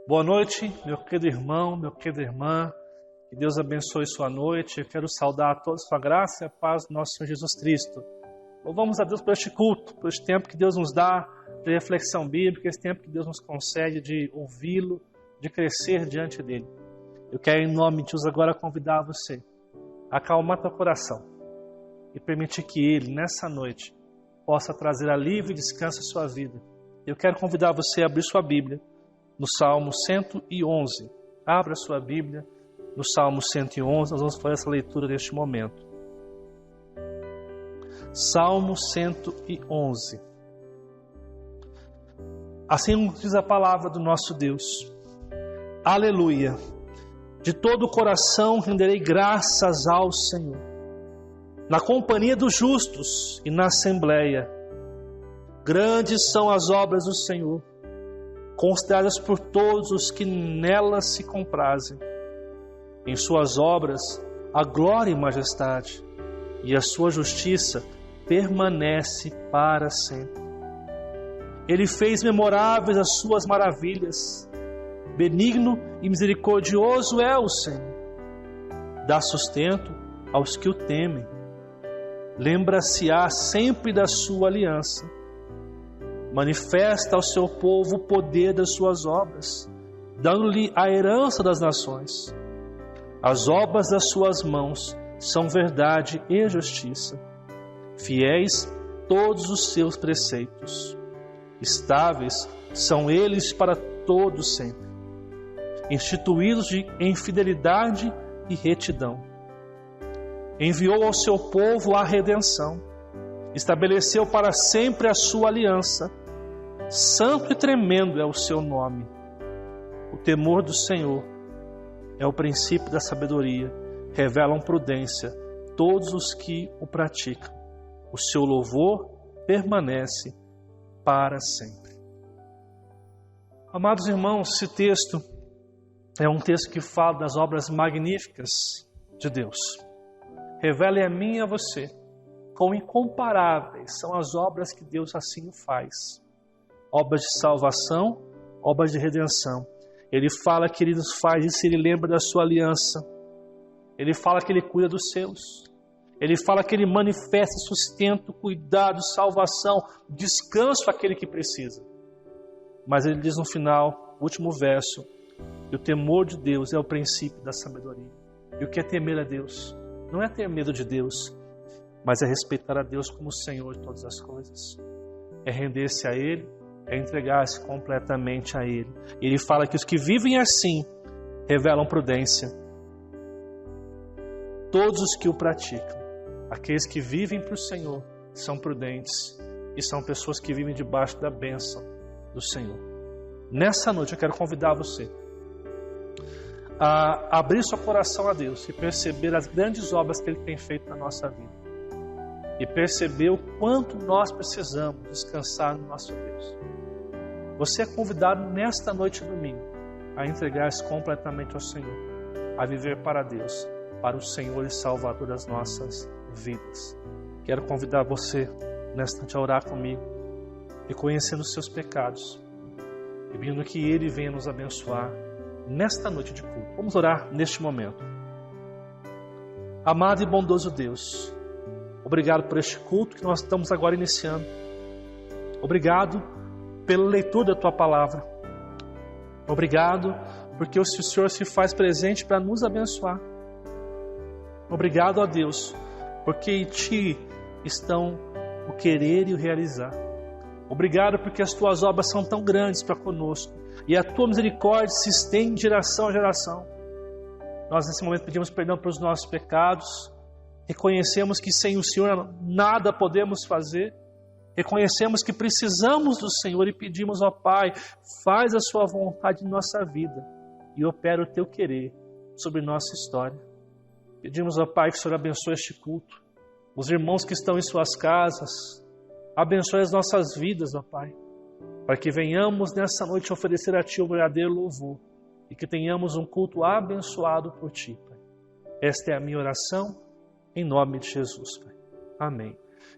Boa noite, meu querido irmão, minha querida irmã. Que Deus abençoe sua noite. Eu quero saudar a todos com a graça e a paz do nosso Senhor Jesus Cristo. Louvamos a Deus por este culto, por este tempo que Deus nos dá de reflexão bíblica, esse tempo que Deus nos concede de ouvi-lo, de crescer diante dele. Eu quero, em nome de Deus, agora convidar você a acalmar teu coração e permitir que ele, nessa noite, possa trazer alívio e descanso à sua vida. Eu quero convidar você a abrir sua Bíblia no Salmo 111. Abra sua Bíblia no Salmo 111, nós vamos fazer essa leitura neste momento. Salmo 111. Assim diz a palavra do nosso Deus. Aleluia! De todo o coração renderei graças ao Senhor, na companhia dos justos e na assembleia. Grandes são as obras do Senhor, consideradas por todos os que nelas se comprazem. Em suas obras, a glória e majestade, e a sua justiça permanece para sempre. Ele fez memoráveis as suas maravilhas. Benigno e misericordioso é o Senhor. Dá sustento aos que o temem. Lembra-se-á sempre da sua aliança. Manifesta ao seu povo o poder das suas obras, dando-lhe a herança das nações. As obras das suas mãos são verdade e justiça. Fiéis todos os seus preceitos. Estáveis são eles para todo sempre. Instituídos em fidelidade e retidão. Enviou ao seu povo a redenção. Estabeleceu para sempre a sua aliança. Santo e tremendo é o seu nome. O temor do Senhor é o princípio da sabedoria. Revelam prudência todos os que o praticam. O seu louvor permanece para sempre. Amados irmãos, esse texto é um texto que fala das obras magníficas de Deus. Revela a mim e a você quão incomparáveis são as obras que Deus assim faz. Obras de salvação, obras de redenção. Ele fala que Ele nos faz isso, Ele lembra da sua aliança. Ele fala que Ele cuida dos seus. Ele fala que Ele manifesta sustento, cuidado, salvação, descanso àquele que precisa. Mas Ele diz no final, último verso, que o temor de Deus é o princípio da sabedoria. E o que é temer a Deus? Não é ter medo de Deus, mas é respeitar a Deus como o Senhor de todas as coisas. É render-se a Ele, é entregar-se completamente a Ele. E Ele fala que os que vivem assim revelam prudência. Todos os que o praticam, aqueles que vivem para o Senhor, são prudentes e são pessoas que vivem debaixo da bênção do Senhor. Nessa noite eu quero convidar você a abrir seu coração a Deus e perceber as grandes obras que Ele tem feito na nossa vida. E perceber o quanto nós precisamos descansar no nosso Deus. Você é convidado nesta noite de domingo a entregar-se completamente ao Senhor, a viver para Deus, para o Senhor e Salvador das nossas vidas. Quero convidar você nesta noite a orar comigo, reconhecendo os seus pecados, e pedindo que Ele venha nos abençoar nesta noite de culto. Vamos orar neste momento. Amado e bondoso Deus, obrigado por este culto que nós estamos agora iniciando. Obrigado pela leitura da Tua Palavra. Obrigado porque o Senhor se faz presente para nos abençoar. Obrigado, ó Deus, porque em Ti estão o querer e o realizar. Obrigado porque as Tuas obras são tão grandes para conosco e a Tua misericórdia se estende de geração a geração. Nós nesse momento pedimos perdão pelos nossos pecados. Reconhecemos que sem o Senhor nada podemos fazer. Reconhecemos que precisamos do Senhor e pedimos, ó Pai, faz a Sua vontade em nossa vida e opera o Teu querer sobre nossa história. Pedimos, ó Pai, que o Senhor abençoe este culto, os irmãos que estão em suas casas, abençoe as nossas vidas, ó Pai, para que venhamos nessa noite oferecer a Ti o verdadeiro louvor e que tenhamos um culto abençoado por Ti, Pai. Esta é a minha oração, em nome de Jesus, Pai. Amém.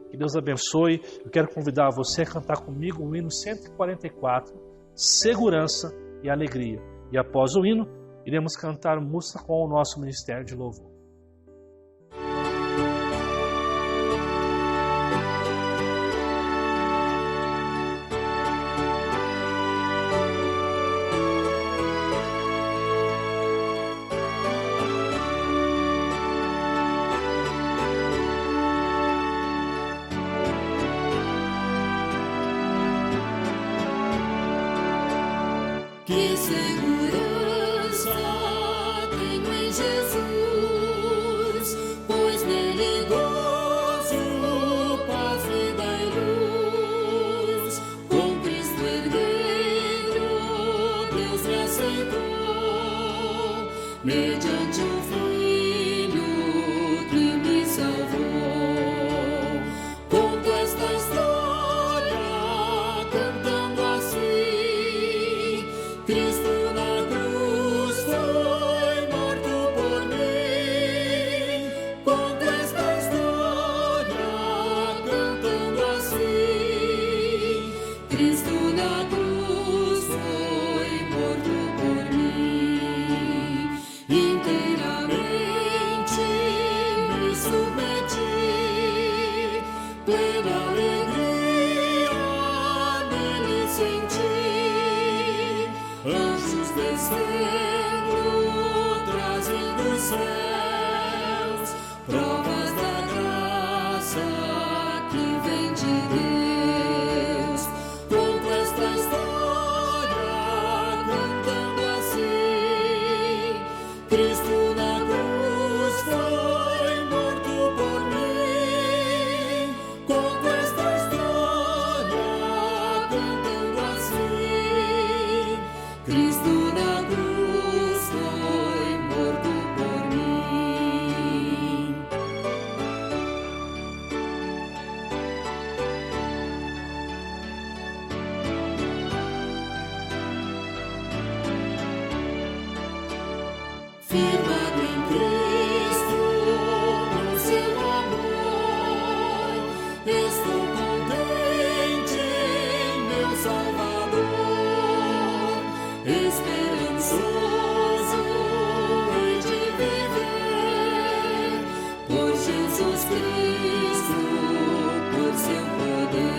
Que Deus abençoe. Eu quero convidar você a cantar comigo o hino 144, Segurança e Alegria. E após o hino, iremos cantar música com o nosso ministério de louvor. Que segurança tenho em Jesus, pois nele gozo, paz, vida e luz. Com Cristo herdeiro, Deus me aceitou, mediante o Filho que me salvou. Conto esta história cantando assim: Cristo na cruz foi morto por mim. Conto esta história cantando assim: Cristo na cruz foi morto por mim. Inteiramente me submeti, plena alegria nele senti. Anjos descendo, trazem dos céus provas da graça que vem de Deus. Conto esta história cantando assim: Cristo na cruz foi morto por mim. Conto esta história cantando assim: Cristo na cruz foi morto por mim. Firmado em Cristo, no seu amor, estou contente em meu Salvador. Esperançoso hei de viver por Jesus Cristo, por seu poder.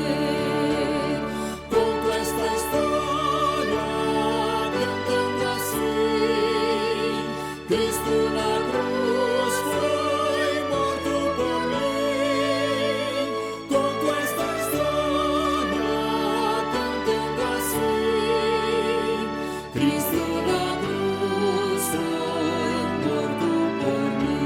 Conto esta história cantando assim: Cristo na cruz foi morto por mim. Conto esta história cantando assim: Cristo na cruz foi morto por mim.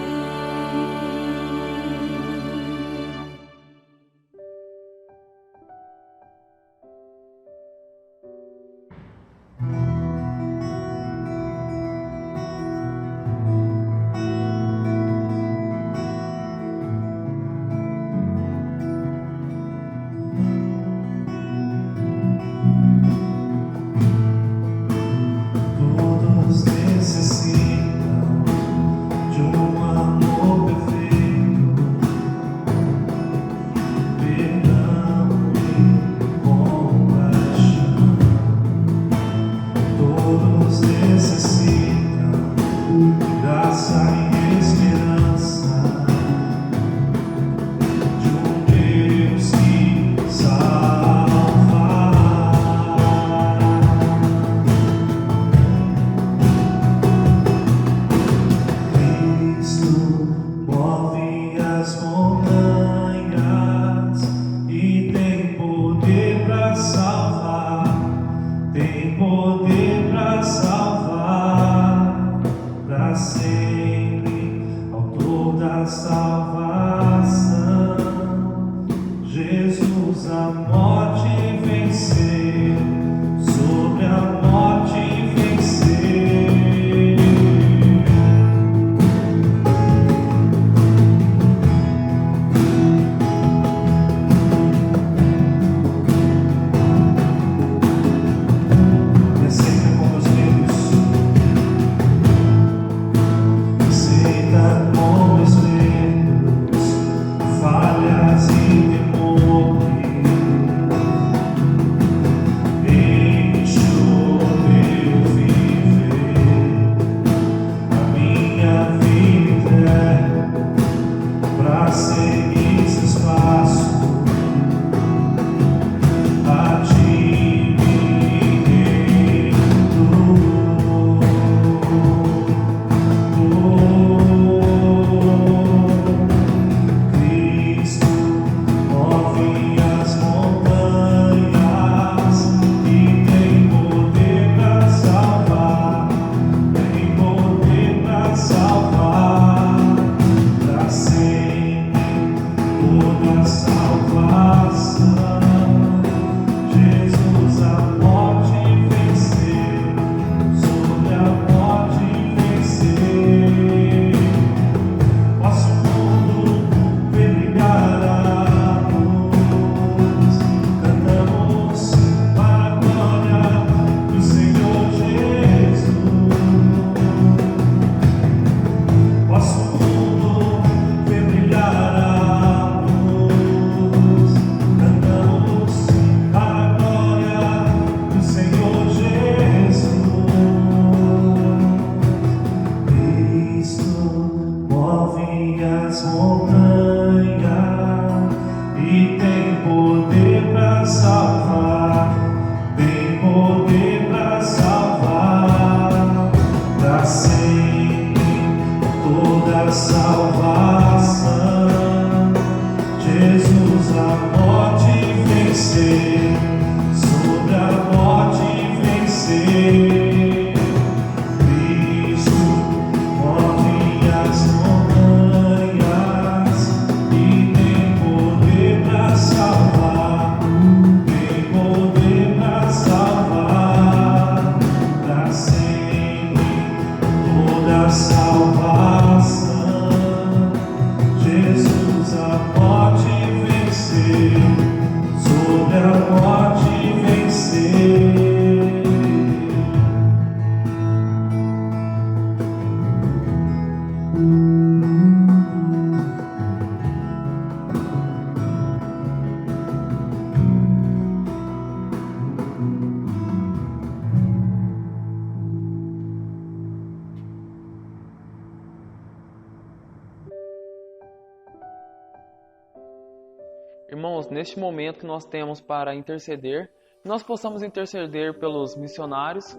Irmãos, neste momento que nós temos para interceder, que nós possamos interceder pelos missionários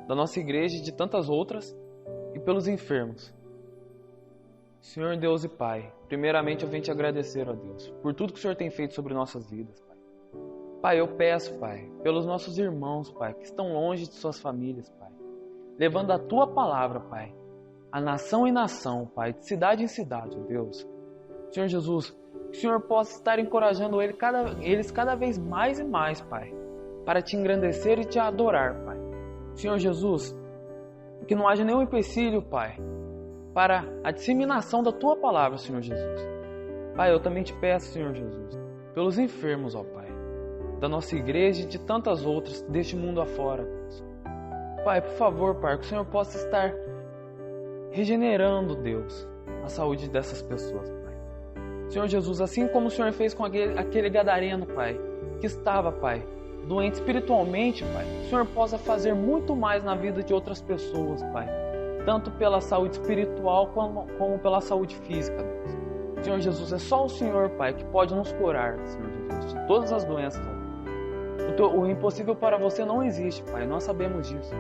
da nossa igreja e de tantas outras, e pelos enfermos. Senhor Deus e Pai, primeiramente eu venho te agradecer, ó Deus, por tudo que o Senhor tem feito sobre nossas vidas, Pai. Pai, eu peço, Pai, pelos nossos irmãos, Pai, que estão longe de suas famílias, Pai, levando a Tua palavra, Pai, a nação em nação, Pai, de cidade em cidade, ó Deus. Senhor Jesus, que o Senhor possa estar encorajando eles cada vez mais e mais, Pai, para te engrandecer e te adorar, Pai. Senhor Jesus, que não haja nenhum empecilho, Pai, para a disseminação da Tua palavra, Senhor Jesus. Pai, eu também te peço, Senhor Jesus, pelos enfermos, ó Pai, da nossa igreja e de tantas outras deste mundo afora, Deus. Pai, por favor, Pai, que o Senhor possa estar regenerando, Deus, a saúde dessas pessoas, Pai. Senhor Jesus, assim como o Senhor fez com aquele gadareno, Pai, que estava, Pai, doente espiritualmente, Pai, que o Senhor possa fazer muito mais na vida de outras pessoas, Pai, tanto pela saúde espiritual como pela saúde física, Deus. Senhor Jesus, é só o Senhor, Pai, que pode nos curar, Senhor Jesus, de todas as doenças. O impossível para você não existe, Pai, nós sabemos disso.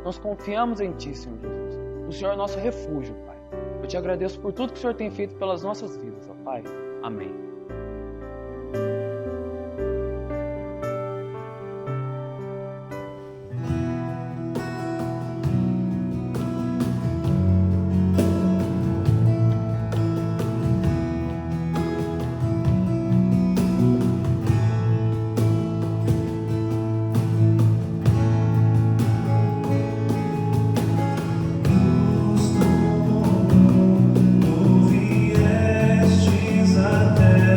Nós confiamos em Ti, Senhor Jesus. O Senhor é nosso refúgio, Pai. Eu te agradeço por tudo que o Senhor tem feito pelas nossas vidas, ó Pai. Amém. Viestes até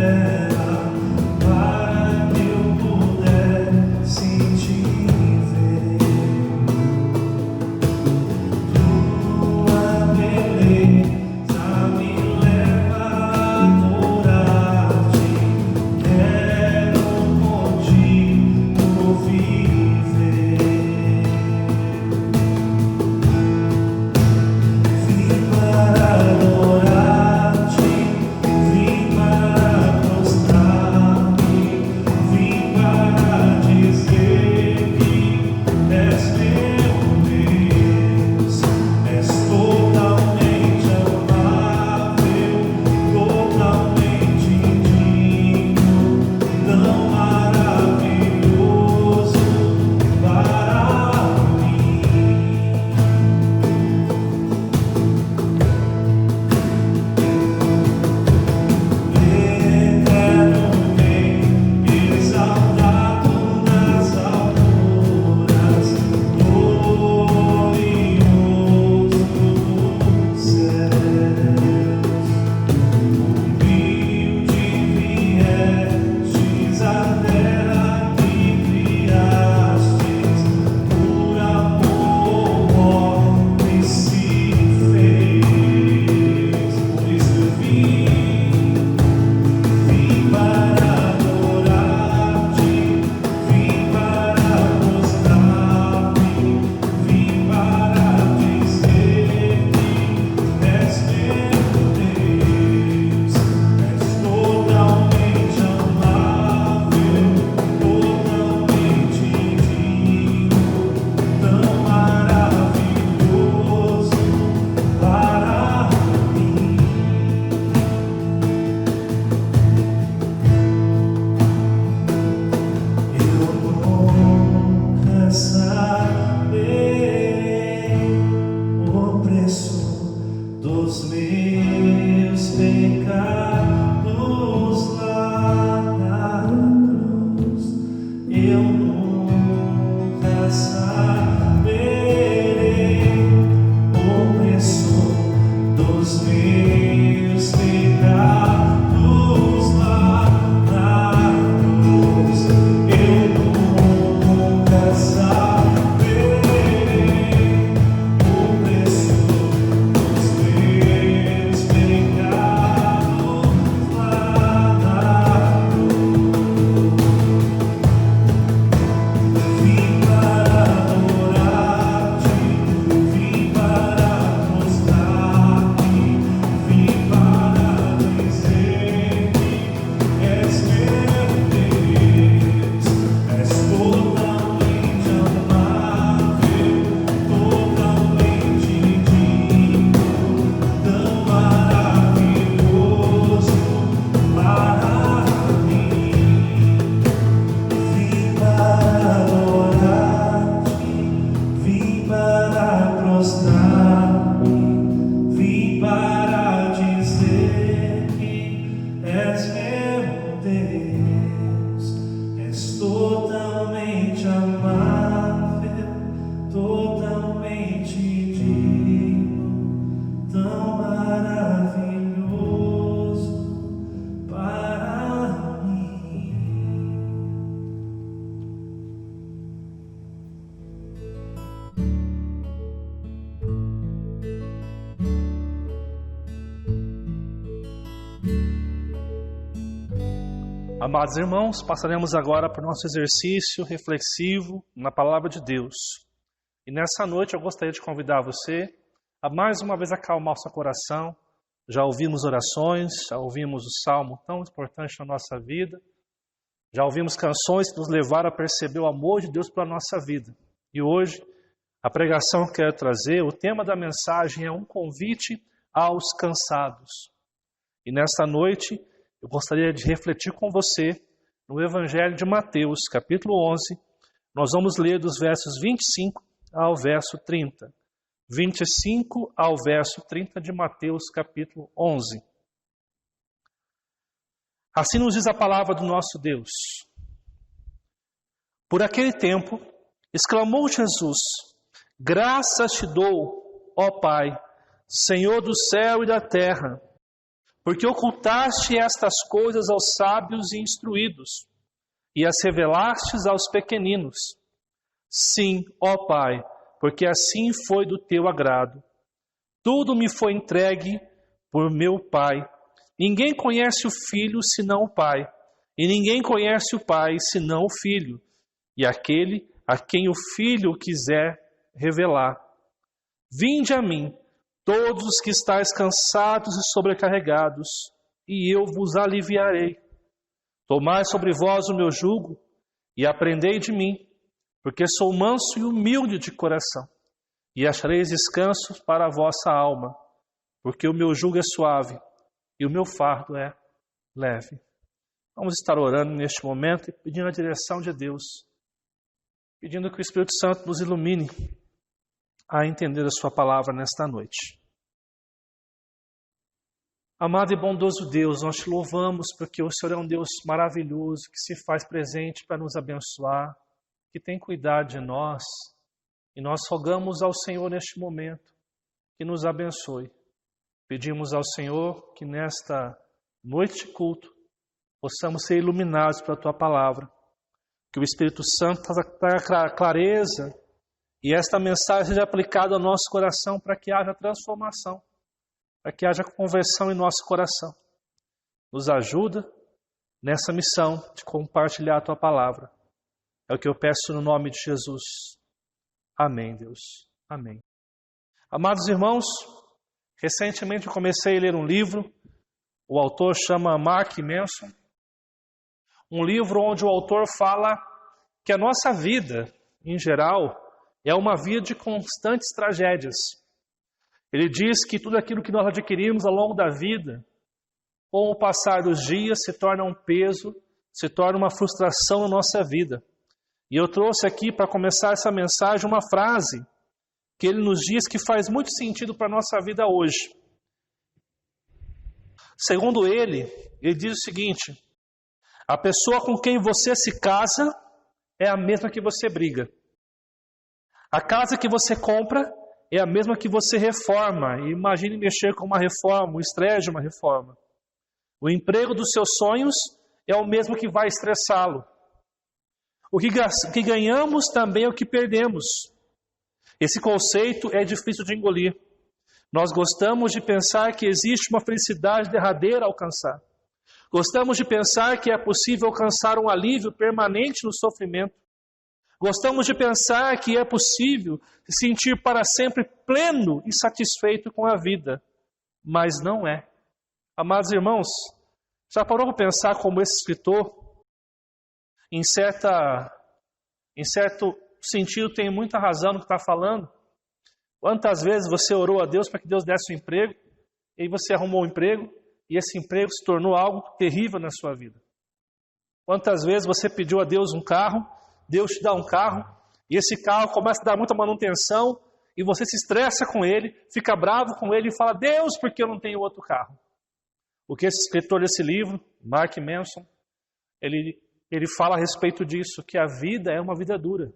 Vim para prostrar-me, vim para dizer que és meu Deus, és totalmente amável, totalmente digno, tão maravilhoso para mim. Amados irmãos, passaremos agora para o nosso exercício reflexivo na Palavra de Deus. E nessa noite eu gostaria de convidar você a mais uma vez acalmar o seu coração. Já ouvimos orações, já ouvimos o salmo tão importante na nossa vida, já ouvimos canções que nos levaram a perceber o amor de Deus pela nossa vida. E hoje, a pregação que eu quero trazer, o tema da mensagem é um convite aos cansados. E nesta noite, eu gostaria de refletir com você no Evangelho de Mateus, capítulo 11. Nós vamos ler dos versos 25 ao verso 30. 25 ao verso 30 de Mateus, capítulo 11. Assim nos diz a palavra do nosso Deus. Por aquele tempo, exclamou Jesus: graças te dou, ó Pai, Senhor do céu e da terra, porque ocultaste estas coisas aos sábios e instruídos, e as revelastes aos pequeninos. Sim, ó Pai, porque assim foi do teu agrado. Tudo me foi entregue por meu Pai. Ninguém conhece o Filho senão o Pai, e ninguém conhece o Pai senão o Filho, e aquele a quem o Filho quiser revelar. Vinde a mim, todos os que estáis cansados e sobrecarregados, e eu vos aliviarei. Tomai sobre vós o meu jugo e aprendei de mim, porque sou manso e humilde de coração, e achareis descanso para a vossa alma, porque o meu jugo é suave e o meu fardo é leve. Vamos estar orando neste momento e pedindo a direção de Deus, pedindo que o Espírito Santo nos ilumine a entender a sua palavra nesta noite. Amado e bondoso Deus, nós te louvamos porque o Senhor é um Deus maravilhoso, que se faz presente para nos abençoar, que tem cuidado de nós, e nós rogamos ao Senhor neste momento que nos abençoe. Pedimos ao Senhor que nesta noite de culto possamos ser iluminados pela Tua palavra, que o Espírito Santo traga clareza e esta mensagem seja aplicada ao nosso coração para que haja transformação, para que haja conversão em nosso coração. Nos ajuda nessa missão de compartilhar a Tua palavra. É o que eu peço no nome de Jesus. Amém, Deus. Amém. Amados irmãos, recentemente eu comecei a ler um livro. O autor chama Mark Manson. Um livro onde o autor fala que a nossa vida, em geral, é uma vida de constantes tragédias. Ele diz que tudo aquilo que nós adquirimos ao longo da vida, com o passar dos dias, se torna um peso, se torna uma frustração na nossa vida. E eu trouxe aqui para começar essa mensagem uma frase que ele nos diz que faz muito sentido para a nossa vida hoje. Segundo ele diz o seguinte: a pessoa com quem você se casa é a mesma que você briga. A casa que você compra é a mesma que você reforma. E imagine mexer com uma reforma, o estresse de uma reforma. O emprego dos seus sonhos é o mesmo que vai estressá-lo. O que ganhamos também é o que perdemos. Esse conceito é difícil de engolir. Nós gostamos de pensar que existe uma felicidade derradeira a alcançar. Gostamos de pensar que é possível alcançar um alívio permanente no sofrimento. Gostamos de pensar que é possível se sentir para sempre pleno e satisfeito com a vida. Mas não é. Amados irmãos, já parou para pensar como esse escritor, em certo sentido, tem muita razão no que está falando? Quantas vezes você orou a Deus para que Deus desse um emprego, e aí você arrumou um emprego, e esse emprego se tornou algo terrível na sua vida? Quantas vezes você pediu a Deus um carro, Deus te dá um carro, e esse carro começa a dar muita manutenção, e você se estressa com ele, fica bravo com ele e fala: Deus, por que eu não tenho outro carro? O que esse escritor desse livro, Mark Manson, ele fala a respeito disso, que a vida é uma vida dura,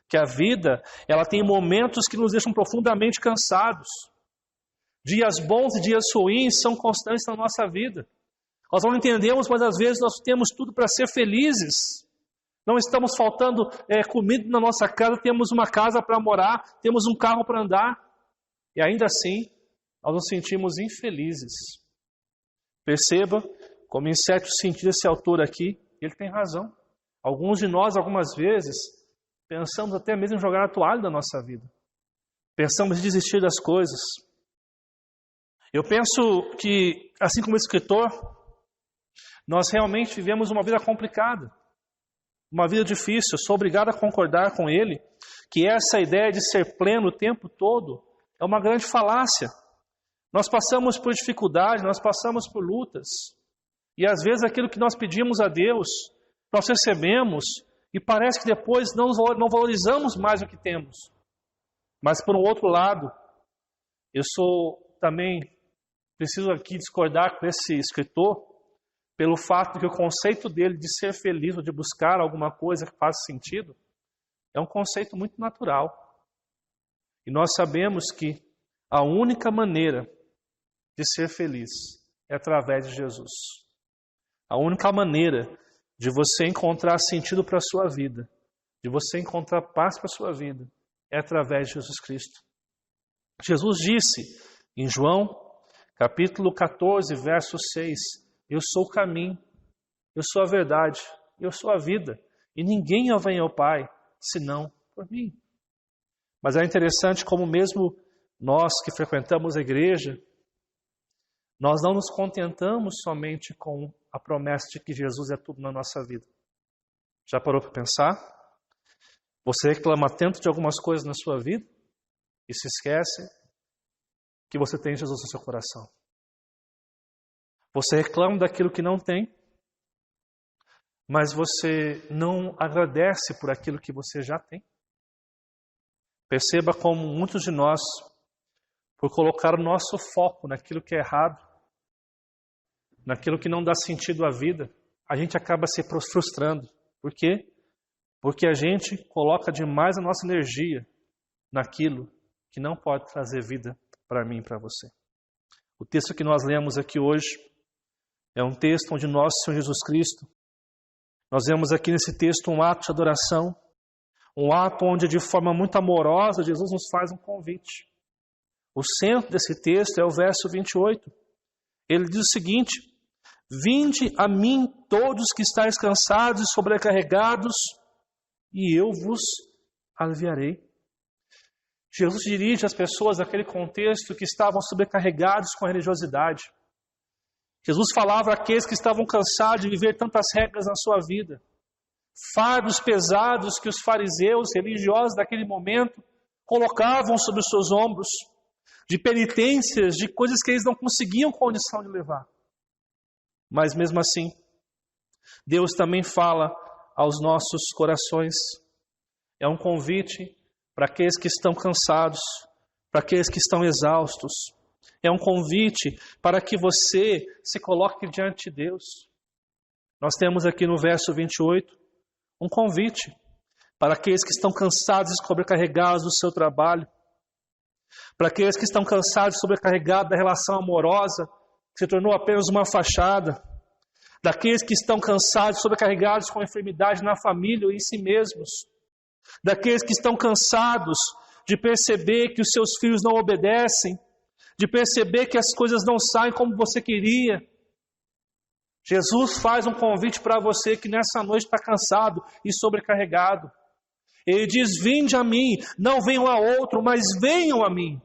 que a vida ela tem momentos que nos deixam profundamente cansados. Dias bons e dias ruins são constantes na nossa vida. Nós não entendemos, mas às vezes nós temos tudo para ser felizes. Não estamos faltando comida na nossa casa, temos uma casa para morar, temos um carro para andar. E ainda assim, nós nos sentimos infelizes. Perceba como, em certo sentido, esse autor aqui, ele tem razão. Alguns de nós, algumas vezes, pensamos até mesmo em jogar a toalha da nossa vida. Pensamos em desistir das coisas. Eu penso que, assim como esse escritor, nós realmente vivemos uma vida complicada, uma vida difícil. Eu sou obrigado a concordar com ele que essa ideia de ser pleno o tempo todo é uma grande falácia. Nós passamos por dificuldades, nós passamos por lutas. E às vezes aquilo que nós pedimos a Deus, nós recebemos e parece que depois não valorizamos mais o que temos. Mas por um outro lado, eu também preciso aqui discordar com esse escritor pelo fato de que o conceito dele de ser feliz ou de buscar alguma coisa que faça sentido é um conceito muito natural. E nós sabemos que a única maneira de ser feliz é através de Jesus. A única maneira de você encontrar sentido para a sua vida, de você encontrar paz para a sua vida, é através de Jesus Cristo. Jesus disse em João, capítulo 14, verso 6, eu sou o caminho, eu sou a verdade, eu sou a vida, e ninguém vem ao Pai, senão por mim. Mas é interessante como mesmo nós que frequentamos a igreja, nós não nos contentamos somente com a promessa de que Jesus é tudo na nossa vida. Já parou para pensar? Você reclama tanto de algumas coisas na sua vida e se esquece que você tem Jesus no seu coração. Você reclama daquilo que não tem, mas você não agradece por aquilo que você já tem. Perceba como muitos de nós, por colocar o nosso foco naquilo que é errado, naquilo que não dá sentido à vida, a gente acaba se frustrando. Por quê? Porque a gente coloca demais a nossa energia naquilo que não pode trazer vida para mim e para você. O texto que nós lemos aqui hoje é um texto onde nosso Senhor Jesus Cristo, nós vemos aqui nesse texto um ato de adoração, um ato onde de forma muito amorosa Jesus nos faz um convite. O centro desse texto é o verso 28. Ele diz o seguinte: vinde a mim todos que estáis cansados e sobrecarregados, e eu vos aliviarei. Jesus dirige as pessoas daquele contexto que estavam sobrecarregados com a religiosidade. Jesus falava àqueles que estavam cansados de viver tantas regras na sua vida, fardos pesados que os fariseus religiosos daquele momento colocavam sobre os seus ombros, de penitências, de coisas que eles não conseguiam condição de levar. Mas mesmo assim, Deus também fala aos nossos corações. É um convite para aqueles que estão cansados, para aqueles que estão exaustos. É um convite para que você se coloque diante de Deus. Nós temos aqui no verso 28 um convite para aqueles que estão cansados e sobrecarregados do seu trabalho, para aqueles que estão cansados e sobrecarregados da relação amorosa, que se tornou apenas uma fachada, daqueles que estão cansados e sobrecarregados com a enfermidade na família ou em si mesmos, daqueles que estão cansados de perceber que os seus filhos não obedecem, de perceber que as coisas não saem como você queria. Jesus faz um convite para você que nessa noite está cansado e sobrecarregado. Ele diz: vinde a mim, não venham a outro, mas venham a mim.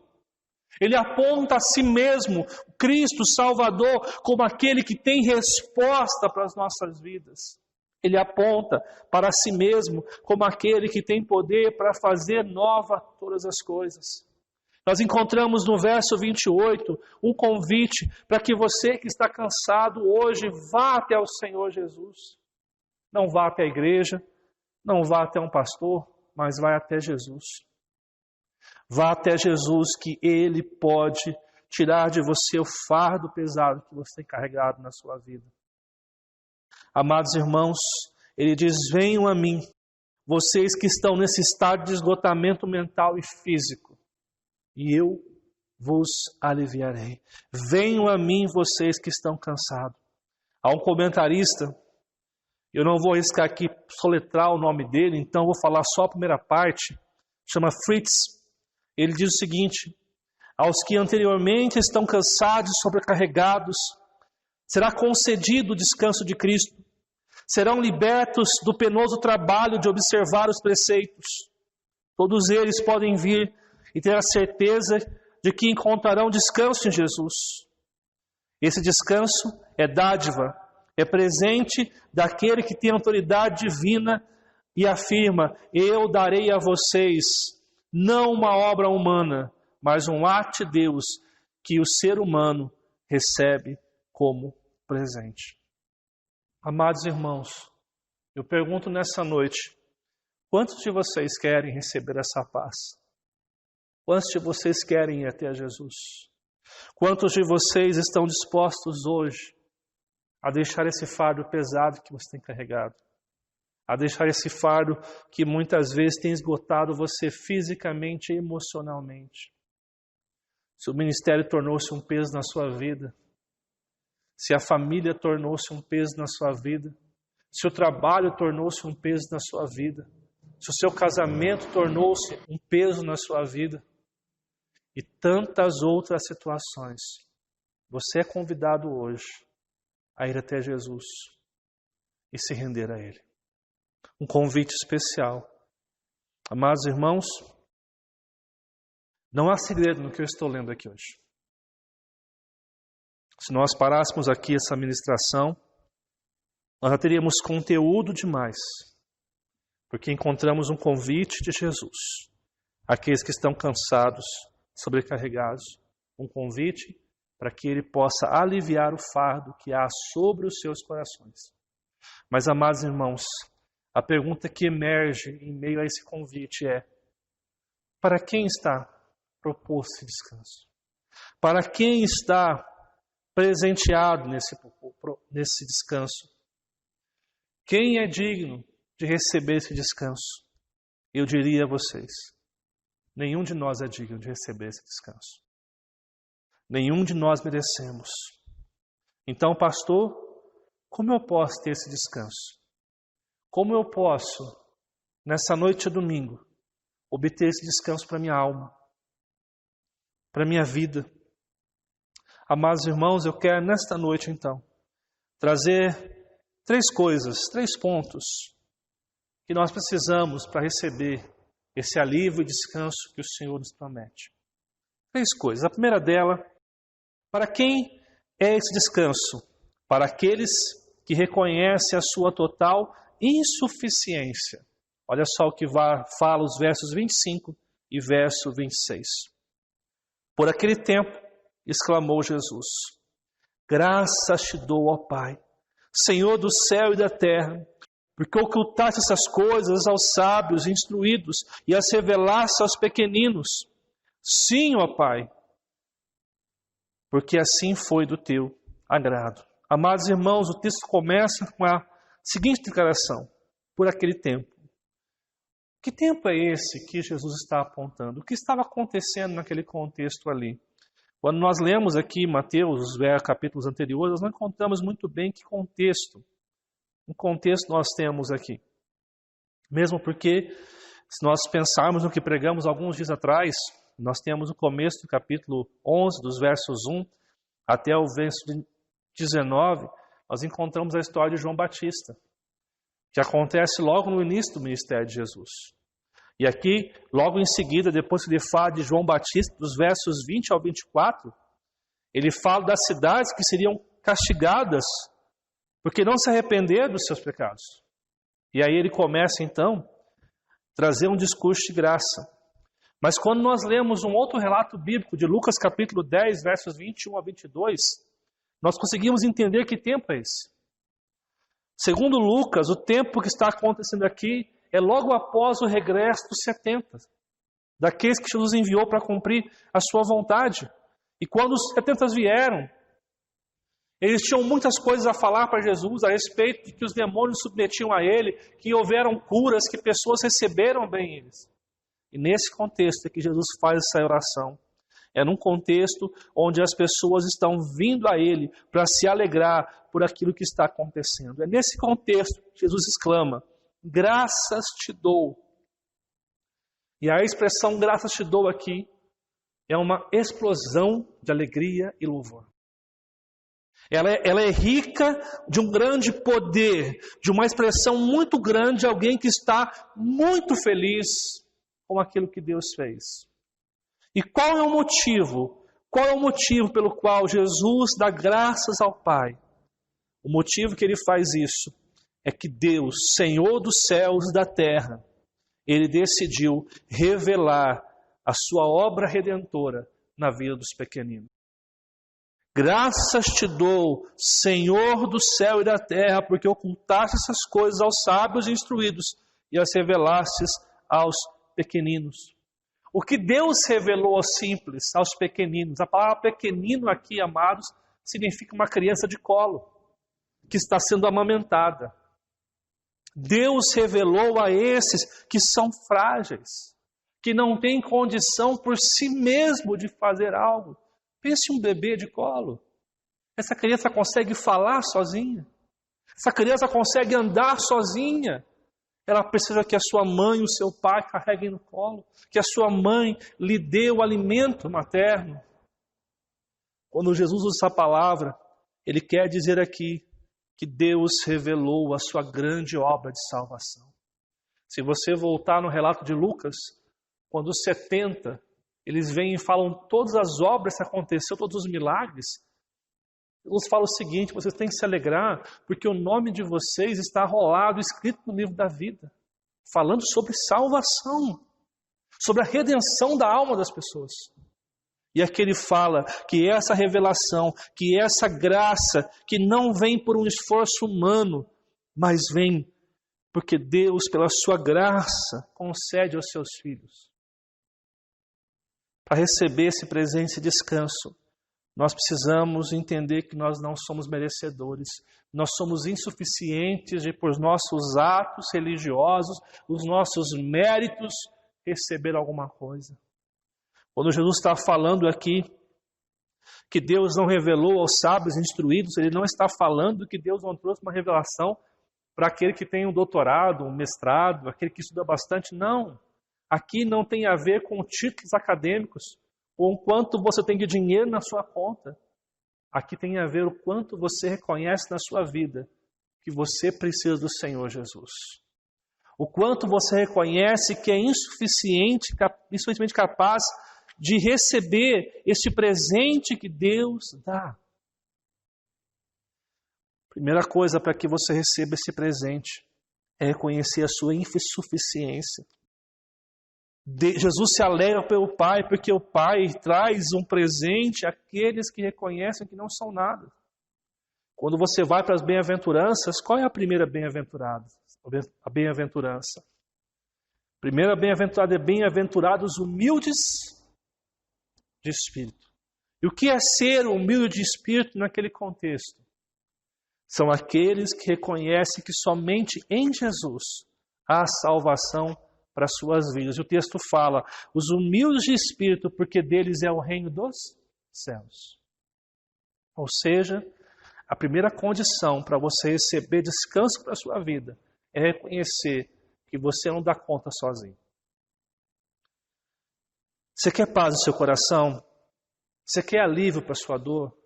Ele aponta a si mesmo, Cristo Salvador, como aquele que tem resposta para as nossas vidas. Ele aponta para si mesmo como aquele que tem poder para fazer nova todas as coisas. Nós encontramos no verso 28 um convite para que você que está cansado hoje vá até o Senhor Jesus. Não vá até a igreja, não vá até um pastor, mas vai até Jesus. Vá até Jesus, que Ele pode tirar de você o fardo pesado que você tem carregado na sua vida. Amados irmãos, Ele diz: venham a mim, vocês que estão nesse estado de esgotamento mental e físico, e eu vos aliviarei. Venham a mim, vocês que estão cansados. Há um comentarista, eu não vou arriscar aqui soletrar o nome dele, então vou falar só a primeira parte, chama Fritz. Ele diz o seguinte: aos que anteriormente estão cansados e sobrecarregados, será concedido o descanso de Cristo. Serão libertos do penoso trabalho de observar os preceitos. Todos eles podem vir e ter a certeza de que encontrarão descanso em Jesus. Esse descanso é dádiva, é presente daquele que tem autoridade divina e afirma: eu darei a vocês não uma obra humana, mas um ato de Deus que o ser humano recebe como presente. Amados irmãos, eu pergunto nessa noite: quantos de vocês querem receber essa paz? Quantos de vocês querem ir até Jesus? Quantos de vocês estão dispostos hoje a deixar esse fardo pesado que você tem carregado? A deixar esse fardo que muitas vezes tem esgotado você fisicamente e emocionalmente? Se o ministério tornou-se um peso na sua vida, se a família tornou-se um peso na sua vida, se o trabalho tornou-se um peso na sua vida, se o seu casamento tornou-se um peso na sua vida, e tantas outras situações, você é convidado hoje a ir até Jesus e se render a Ele. Um convite especial. Amados irmãos, não há segredo no que eu estou lendo aqui hoje. Se nós parássemos aqui essa ministração, nós já teríamos conteúdo demais, porque encontramos um convite de Jesus àqueles que estão cansados, sobrecarregados, um convite para que Ele possa aliviar o fardo que há sobre os seus corações. Mas, amados irmãos, a pergunta que emerge em meio a esse convite é: para quem está proposto esse descanso? Para quem está presenteado nesse descanso? Quem é digno de receber esse descanso? Eu diria a vocês: nenhum de nós é digno de receber esse descanso. Nenhum de nós merecemos. Então, pastor, como eu posso ter esse descanso? Como eu posso, nessa noite de domingo, obter esse descanso para minha alma, para minha vida? Amados irmãos, eu quero nesta noite, então, trazer 3 coisas, 3 pontos que nós precisamos para receber esse alívio e descanso que o Senhor nos promete. 3 coisas. A primeira dela: para quem é esse descanso? Para aqueles que reconhecem a sua total insuficiência. Olha só o que fala os versos 25 e verso 26. Por aquele tempo, exclamou Jesus: graças te dou, ó Pai, Senhor do céu e da terra, porque ocultaste essas coisas aos sábios e instruídos e as revelaste aos pequeninos. Sim, ó Pai, porque assim foi do teu agrado. Amados irmãos, o texto começa com a seguinte declaração: por aquele tempo. Que tempo é esse que Jesus está apontando? O que estava acontecendo naquele contexto ali? Quando nós lemos aqui Mateus, os capítulos anteriores, nós não encontramos muito bem que contexto. Um contexto nós temos aqui. Mesmo porque, se nós pensarmos no que pregamos alguns dias atrás, nós temos o começo do capítulo 11, dos versos 1 até o verso 19, nós encontramos a história de João Batista, que acontece logo no início do ministério de Jesus. E aqui, logo em seguida, depois que ele fala de João Batista, dos versos 20 ao 24, ele fala das cidades que seriam castigadas porque não se arrependeram dos seus pecados. E aí ele começa, então, a trazer um discurso de graça. Mas quando nós lemos um outro relato bíblico de Lucas capítulo 10, versos 21 a 22, nós conseguimos entender que tempo é esse. Segundo Lucas, o tempo que está acontecendo aqui é logo após o regresso dos 70, daqueles que Jesus enviou para cumprir a sua vontade. E quando os 70 vieram, eles tinham muitas coisas a falar para Jesus a respeito de que os demônios submetiam a ele, que houveram curas, que pessoas receberam bem eles. E nesse contexto é que Jesus faz essa oração. É num contexto onde as pessoas estão vindo a ele para se alegrar por aquilo que está acontecendo. É nesse contexto que Jesus exclama: graças te dou. E a expressão graças te dou aqui é uma explosão de alegria e louvor. Ela é rica de um grande poder, de uma expressão muito grande de alguém que está muito feliz com aquilo que Deus fez. E qual é o motivo? Qual é o motivo pelo qual Jesus dá graças ao Pai? O motivo que ele faz isso é que Deus, Senhor dos céus e da terra, ele decidiu revelar a sua obra redentora na vida dos pequeninos. Graças te dou, Senhor do céu e da terra, porque ocultaste essas coisas aos sábios e instruídos e as revelastes aos pequeninos. O que Deus revelou aos simples, aos pequeninos. A palavra pequenino aqui, amados, significa uma criança de colo, que está sendo amamentada. Deus revelou a esses que são frágeis, que não têm condição por si mesmo de fazer algo. Pense um bebê de colo. Essa criança consegue falar sozinha. Essa criança consegue andar sozinha. Ela precisa que a sua mãe e o seu pai carreguem no colo, que a sua mãe lhe dê o alimento materno. Quando Jesus usa essa palavra, ele quer dizer aqui que Deus revelou a sua grande obra de salvação. Se você voltar no relato de Lucas, quando os 70, eles vêm e falam todas as obras que aconteceram, todos os milagres, Jesus fala o seguinte: vocês têm que se alegrar, porque o nome de vocês está rolado, escrito no livro da vida, falando sobre salvação, sobre a redenção da alma das pessoas. E aqui ele fala que essa revelação, que essa graça, que não vem por um esforço humano, mas vem porque Deus, pela sua graça, concede aos seus filhos. Para receber esse presente e descanso, nós precisamos entender que nós não somos merecedores. Nós somos insuficientes de, por nossos atos religiosos, os nossos méritos, receber alguma coisa. Quando Jesus está falando aqui que Deus não revelou aos sábios instruídos, ele não está falando que Deus não trouxe uma revelação para aquele que tem um doutorado, um mestrado, aquele que estuda bastante. Não. Aqui não tem a ver com títulos acadêmicos, ou o quanto você tem de dinheiro na sua conta. Aqui tem a ver o quanto você reconhece na sua vida que você precisa do Senhor Jesus. O quanto você reconhece que é insuficientemente capaz de receber este presente que Deus dá. Primeira coisa para que você receba esse presente é reconhecer a sua insuficiência. Jesus se alegra pelo Pai, porque o Pai traz um presente àqueles que reconhecem que não são nada. Quando você vai para as bem-aventuranças, qual é a primeira bem-aventurança? A bem-aventurança. A primeira bem-aventurada é bem-aventurados humildes de espírito. E o que é ser humilde de espírito naquele contexto? São aqueles que reconhecem que somente em Jesus há salvação para as suas vidas. E o texto fala, os humildes de espírito, porque deles é o reino dos céus. Ou seja, a primeira condição para você receber descanso para a sua vida é reconhecer que você não dá conta sozinho. Você quer paz no seu coração? Você quer alívio para a sua dor?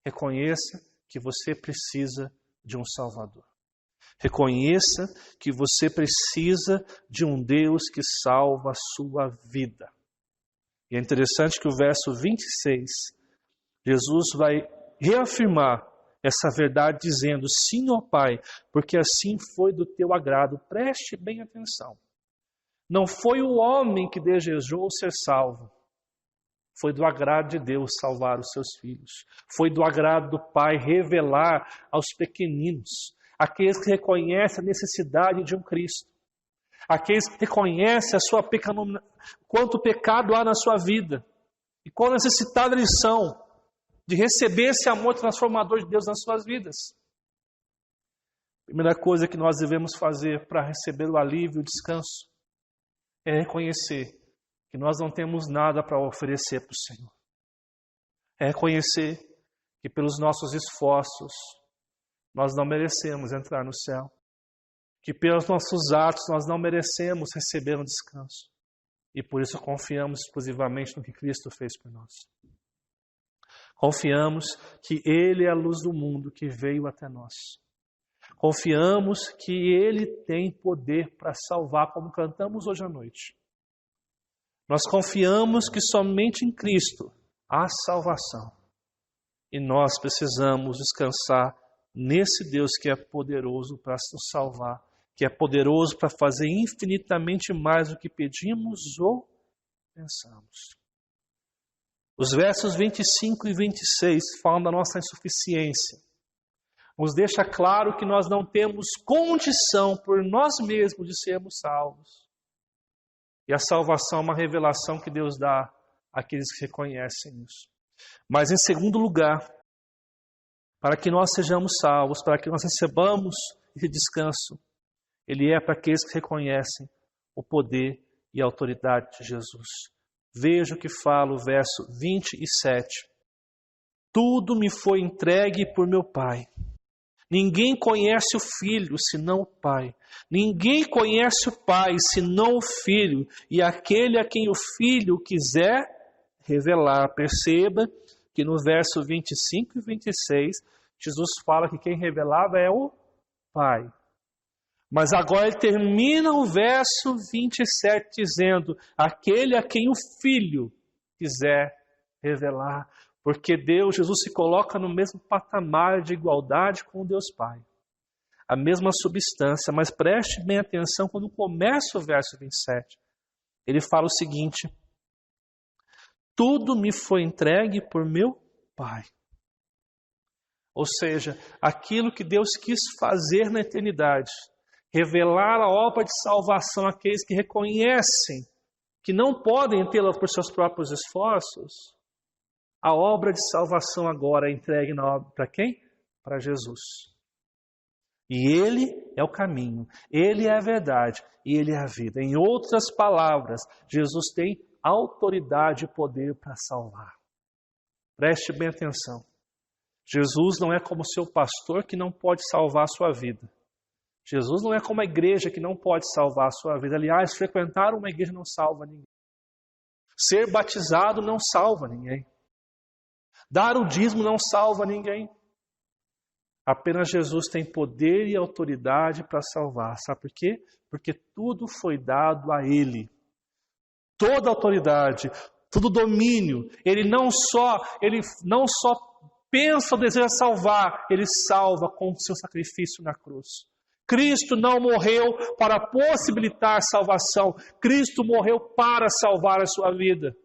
Reconheça que você precisa de um Salvador. Reconheça que você precisa de um Deus que salva a sua vida. E é interessante que o verso 26, Jesus vai reafirmar essa verdade dizendo, sim, ó Pai, porque assim foi do teu agrado. Preste bem atenção. Não foi o homem que desejou ser salvo. Foi do agrado de Deus salvar os seus filhos. Foi do agrado do Pai revelar aos pequeninos, aqueles que reconhecem a necessidade de um Cristo, Aqueles que reconhecem a sua quanto pecado há na sua vida e quão necessitados eles são de receber esse amor transformador de Deus nas suas vidas. A primeira coisa que nós devemos fazer para receber o alívio e o descanso é reconhecer que nós não temos nada para oferecer para o Senhor. É reconhecer que pelos nossos esforços nós não merecemos entrar no céu. Que pelos nossos atos nós não merecemos receber um descanso. E por isso confiamos exclusivamente no que Cristo fez por nós. Confiamos que Ele é a luz do mundo que veio até nós. Confiamos que Ele tem poder para salvar, como cantamos hoje à noite. Nós confiamos que somente em Cristo há salvação. E nós precisamos descansar nesse Deus que é poderoso para nos salvar, que é poderoso para fazer infinitamente mais do que pedimos ou pensamos. Os versos 25 e 26 falam da nossa insuficiência. Nos deixa claro que nós não temos condição por nós mesmos de sermos salvos. E a salvação é uma revelação que Deus dá àqueles que reconhecem isso. Mas em segundo lugar, para que nós sejamos salvos, para que nós recebamos esse descanso, Ele é para aqueles que reconhecem o poder e a autoridade de Jesus. Veja o que fala o verso 27. Tudo me foi entregue por meu Pai. Ninguém conhece o Filho, senão o Pai. Ninguém conhece o Pai, senão o Filho. E aquele a quem o Filho quiser revelar. Perceba que no verso 25 e 26, Jesus fala que quem revelava é o Pai. Mas agora ele termina o verso 27 dizendo, aquele a quem o Filho quiser revelar. Porque Jesus se coloca no mesmo patamar de igualdade com o Deus Pai. A mesma substância, mas preste bem atenção quando começa o verso 27. Ele fala o seguinte, tudo me foi entregue por meu Pai. Ou seja, aquilo que Deus quis fazer na eternidade, revelar a obra de salvação àqueles que reconhecem que não podem tê-la por seus próprios esforços, a obra de salvação agora é entregue para quem? Para Jesus. E Ele é o caminho, Ele é a verdade e Ele é a vida. Em outras palavras, Jesus tem autoridade e poder para salvar. Preste bem atenção. Jesus não é como seu pastor que não pode salvar a sua vida. Jesus não é como a igreja que não pode salvar a sua vida. Aliás, frequentar uma igreja não salva ninguém. Ser batizado não salva ninguém. Dar o dízimo não salva ninguém. Apenas Jesus tem poder e autoridade para salvar. Sabe por quê? Porque tudo foi dado a Ele. Toda autoridade, todo domínio. Ele não só pensa ou deseja salvar, Ele salva com o seu sacrifício na cruz. Cristo não morreu para possibilitar salvação. Cristo morreu para salvar a sua vida.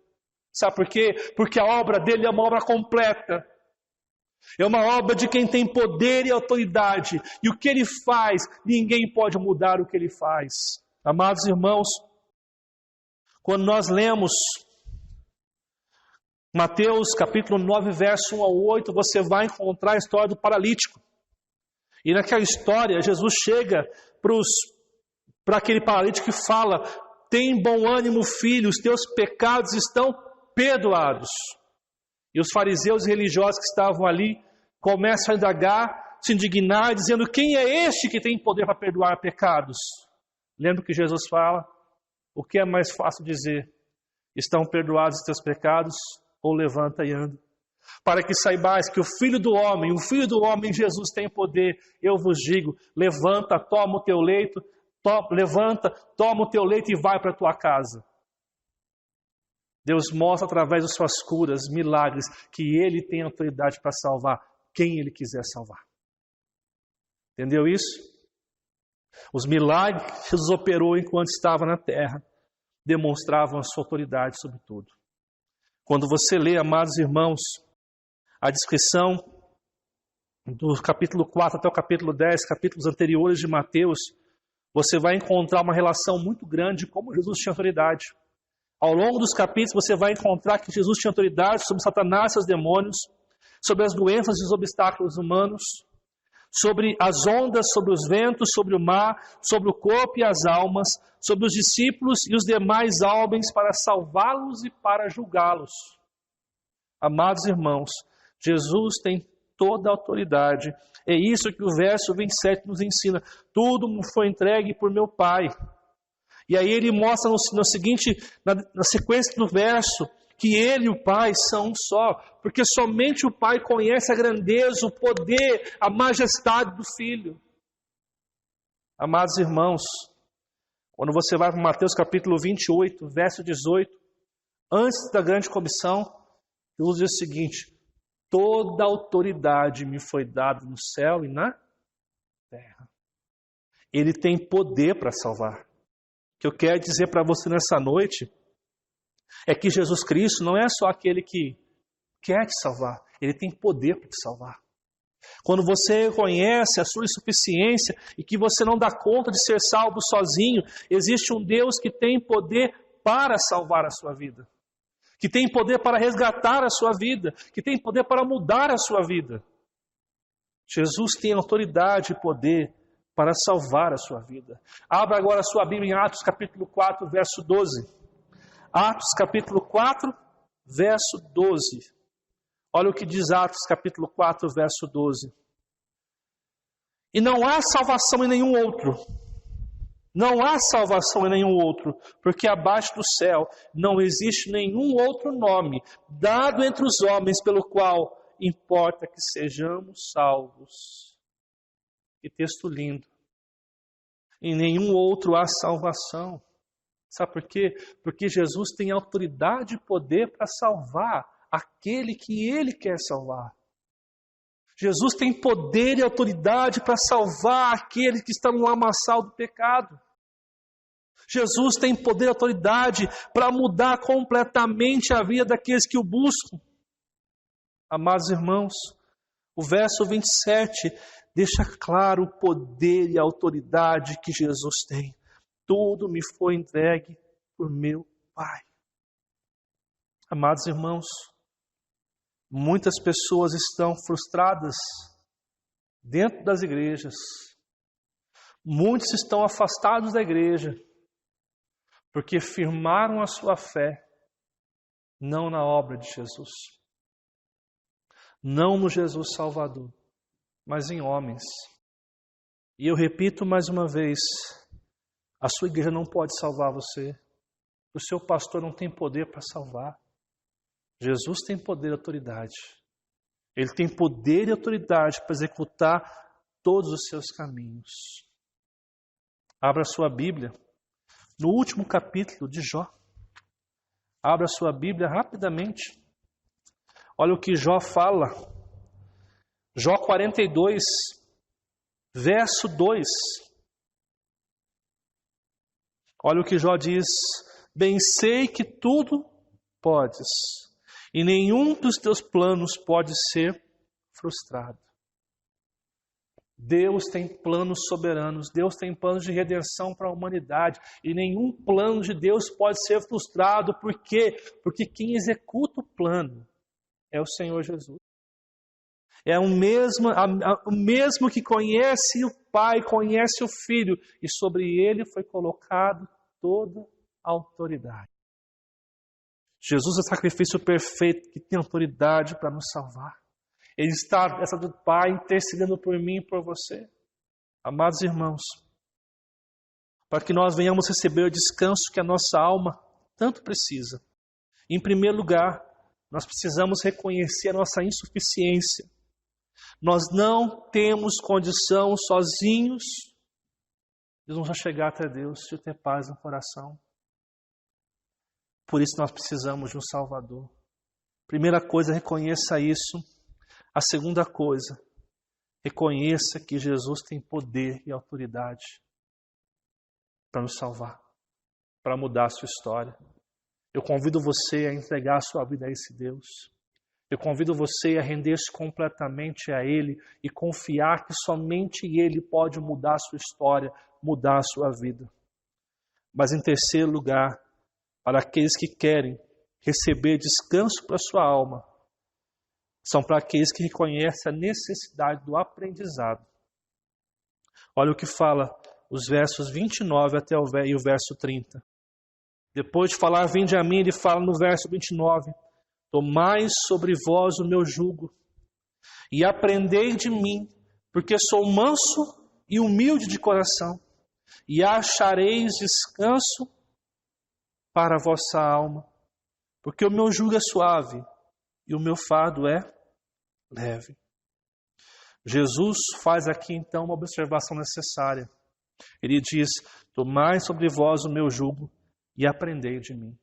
Sabe por quê? Porque a obra dele é uma obra completa. É uma obra de quem tem poder e autoridade. E o que ele faz, ninguém pode mudar o que ele faz. Amados irmãos, quando nós lemos Mateus capítulo 9, verso 1 ao 8, você vai encontrar a história do paralítico. E naquela história, Jesus chega para aquele paralítico e fala, tem bom ânimo, filho, os teus pecados estão perdoados. E os fariseus e religiosos que estavam ali começam a indagar, se indignar, dizendo, quem é este que tem poder para perdoar pecados? Lembra que Jesus fala? O que é mais fácil dizer? Estão perdoados os teus pecados? Ou levanta e anda? Para que saibais que o Filho do Homem, Jesus tem poder, eu vos digo, levanta, toma o teu leito, toma o teu leito e vai para a tua casa. Deus mostra através de suas curas, milagres, que Ele tem autoridade para salvar quem Ele quiser salvar. Entendeu isso? Os milagres que Jesus operou enquanto estava na terra demonstravam a sua autoridade sobre tudo. Quando você lê, amados irmãos, a descrição do capítulo 4 até o capítulo 10, capítulos anteriores de Mateus, você vai encontrar uma relação muito grande de como Jesus tinha autoridade. Ao longo dos capítulos você vai encontrar que Jesus tinha autoridade sobre Satanás e seus demônios, sobre as doenças e os obstáculos humanos, sobre as ondas, sobre os ventos, sobre o mar, sobre o corpo e as almas, sobre os discípulos e os demais homens para salvá-los e para julgá-los. Amados irmãos, Jesus tem toda a autoridade. É isso que o verso 27 nos ensina. Tudo me foi entregue por meu Pai. E aí ele mostra na sequência do verso, que ele e o Pai são um só, porque somente o Pai conhece a grandeza, o poder, a majestade do Filho. Amados irmãos, quando você vai para Mateus capítulo 28, verso 18, antes da grande comissão, Jesus diz o seguinte: toda autoridade me foi dada no céu e na terra. Ele tem poder para salvar. O que eu quero dizer para você nessa noite é que Jesus Cristo não é só aquele que quer te salvar, Ele tem poder para te salvar. Quando você reconhece a sua insuficiência e que você não dá conta de ser salvo sozinho, existe um Deus que tem poder para salvar a sua vida, que tem poder para resgatar a sua vida, que tem poder para mudar a sua vida. Jesus tem autoridade e poder para salvar a sua vida. Abra agora a sua Bíblia em Atos capítulo 4, verso 12. Atos capítulo 4, verso 12. Olha o que diz Atos capítulo 4, verso 12. E não há salvação em nenhum outro. Não há salvação em nenhum outro, porque abaixo do céu não existe nenhum outro nome dado entre os homens pelo qual importa que sejamos salvos. Que texto lindo. Em nenhum outro há salvação. Sabe por quê? Porque Jesus tem autoridade e poder para salvar aquele que Ele quer salvar. Jesus tem poder e autoridade para salvar aquele que está no lamaçal do pecado. Jesus tem poder e autoridade para mudar completamente a vida daqueles que o buscam. Amados irmãos, o verso 27 deixa claro o poder e a autoridade que Jesus tem. Tudo me foi entregue por meu Pai. Amados irmãos, muitas pessoas estão frustradas dentro das igrejas. Muitos estão afastados da igreja porque firmaram a sua fé não na obra de Jesus, não no Jesus Salvador, mas em homens. E eu repito mais uma vez, a sua igreja não pode salvar você, o seu pastor não tem poder para salvar. Jesus tem poder e autoridade. Ele tem poder e autoridade para executar todos os seus caminhos. Abra sua Bíblia no último capítulo de Jó. Abra sua Bíblia rapidamente. Olha o que Jó fala. Jó 42, verso 2. Olha o que Jó diz: bem sei que tudo podes, e nenhum dos teus planos pode ser frustrado. Deus tem planos soberanos, Deus tem planos de redenção para a humanidade, e nenhum plano de Deus pode ser frustrado. Por quê? Porque quem executa o plano é o Senhor Jesus. É o mesmo que conhece o Pai, conhece o Filho, e sobre ele foi colocado toda a autoridade. Jesus é o sacrifício perfeito que tem autoridade para nos salvar. Ele está, essa do Pai, intercedendo por mim e por você. Amados irmãos, para que nós venhamos receber o descanso que a nossa alma tanto precisa. Em primeiro lugar, nós precisamos reconhecer a nossa insuficiência. Nós não temos condição sozinhos de nos chegar até Deus, de ter paz no coração. Por isso nós precisamos de um Salvador. Primeira coisa, reconheça isso. A segunda coisa, reconheça que Jesus tem poder e autoridade para nos salvar, para mudar a sua história. Eu convido você a entregar a sua vida a esse Deus. Eu convido você a render-se completamente a Ele e confiar que somente Ele pode mudar a sua história, mudar a sua vida. Mas em terceiro lugar, para aqueles que querem receber descanso para a sua alma, são para aqueles que reconhecem a necessidade do aprendizado. Olha o que fala os versos 29 até o verso 30. Depois de falar, vinde a mim, ele fala no verso 29, tomai sobre vós o meu jugo e aprendei de mim, porque sou manso e humilde de coração, e achareis descanso para a vossa alma, porque o meu jugo é suave e o meu fardo é leve. Jesus faz aqui então uma observação necessária. Ele diz, tomai sobre vós o meu jugo e aprendei de mim.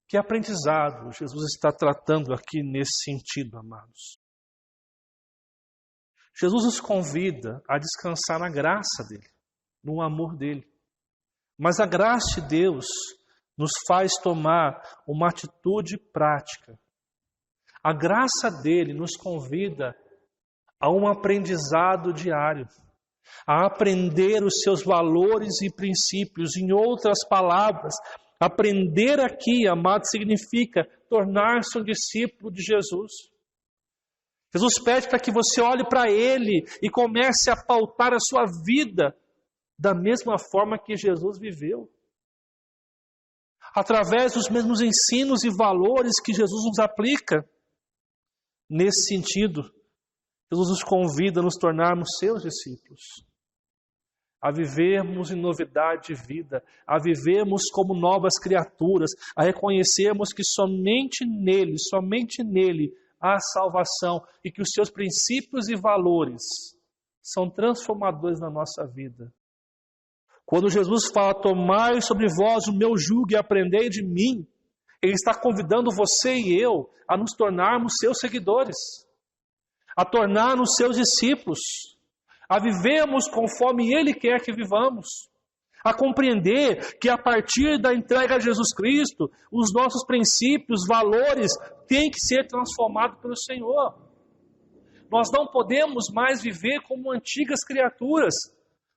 Que aprendizado Jesus está tratando aqui nesse sentido, amados? Jesus nos convida a descansar na graça dele, no amor dele. Mas a graça de Deus nos faz tomar uma atitude prática. A graça dele nos convida a um aprendizado diário, a aprender os seus valores e princípios. Em outras palavras, aprender aqui, amado, significa tornar-se um discípulo de Jesus. Jesus pede para que você olhe para Ele e comece a pautar a sua vida da mesma forma que Jesus viveu. Através dos mesmos ensinos e valores que Jesus nos aplica. Nesse sentido, Jesus nos convida a nos tornarmos seus discípulos, a vivermos em novidade de vida, a vivermos como novas criaturas, a reconhecermos que somente nele há salvação e que os seus princípios e valores são transformadores na nossa vida. Quando Jesus fala, tomai sobre vós o meu jugo e aprendei de mim, Ele está convidando você e eu a nos tornarmos seus seguidores, a tornar-nos seus discípulos, a vivermos conforme Ele quer que vivamos, a compreender que a partir da entrega a Jesus Cristo, os nossos princípios, valores, têm que ser transformados pelo Senhor. Nós não podemos mais viver como antigas criaturas,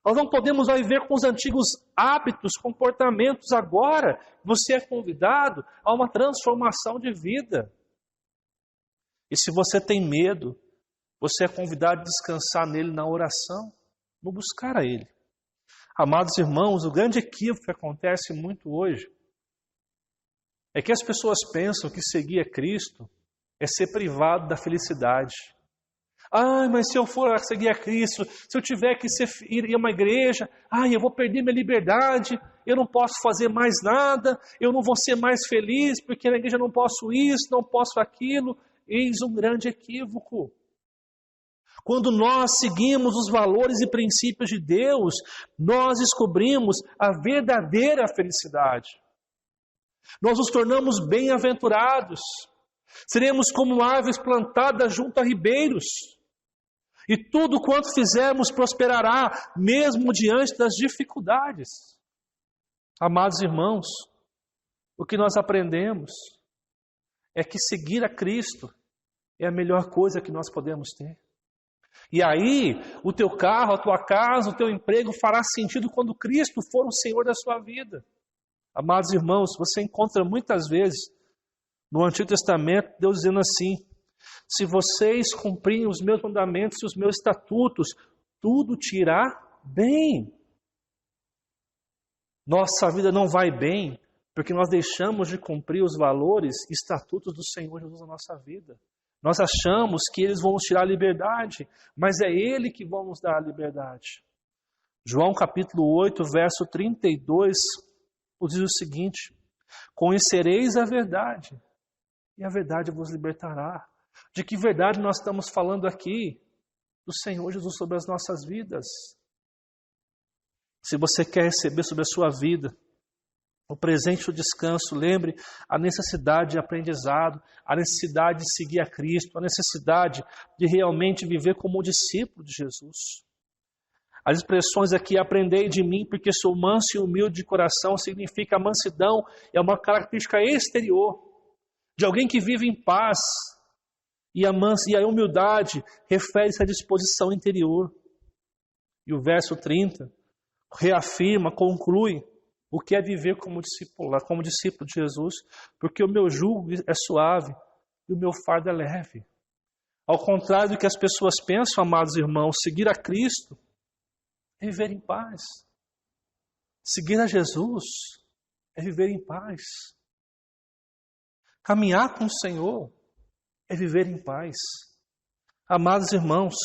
nós não podemos mais viver com os antigos hábitos, comportamentos. Agora, você é convidado a uma transformação de vida. E se você tem medo, você é convidado a descansar nele na oração, no buscar a Ele. Amados irmãos, o grande equívoco que acontece muito hoje é que as pessoas pensam que seguir a Cristo é ser privado da felicidade. Mas se eu for seguir a Cristo, se eu tiver que ir a uma igreja, eu vou perder minha liberdade, eu não posso fazer mais nada, eu não vou ser mais feliz, porque na igreja eu não posso isso, não posso aquilo. Eis um grande equívoco. Quando nós seguimos os valores e princípios de Deus, nós descobrimos a verdadeira felicidade. Nós nos tornamos bem-aventurados. Seremos como árvores plantadas junto a ribeiros. E tudo quanto fizermos prosperará, mesmo diante das dificuldades. Amados irmãos, o que nós aprendemos é que seguir a Cristo é a melhor coisa que nós podemos ter. E aí, o teu carro, a tua casa, o teu emprego fará sentido quando Cristo for o Senhor da sua vida. Amados irmãos, você encontra muitas vezes no Antigo Testamento Deus dizendo assim, se vocês cumprirem os meus mandamentos e os meus estatutos, tudo te irá bem. Nossa vida não vai bem porque nós deixamos de cumprir os valores e estatutos do Senhor Jesus na nossa vida. Nós achamos que eles vão nos tirar a liberdade, mas é Ele que vai nos dar a liberdade. João capítulo 8, verso 32, diz o seguinte, conhecereis a verdade, e a verdade vos libertará. De que verdade nós estamos falando aqui? Do Senhor Jesus sobre as nossas vidas. Se você quer receber sobre a sua vida o presente do descanso, lembre a necessidade de aprendizado, a necessidade de seguir a Cristo, a necessidade de realmente viver como um discípulo de Jesus. As expressões aqui, aprendei de mim, porque sou manso e humilde de coração, significa a mansidão, é uma característica exterior, de alguém que vive em paz, E a humildade refere-se à disposição interior. E o verso 30 reafirma, conclui o que é viver como discípulo de Jesus, porque o meu jugo é suave e o meu fardo é leve. Ao contrário do que as pessoas pensam, amados irmãos, seguir a Cristo é viver em paz. Seguir a Jesus é viver em paz. Caminhar com o Senhor é viver em paz. Amados irmãos,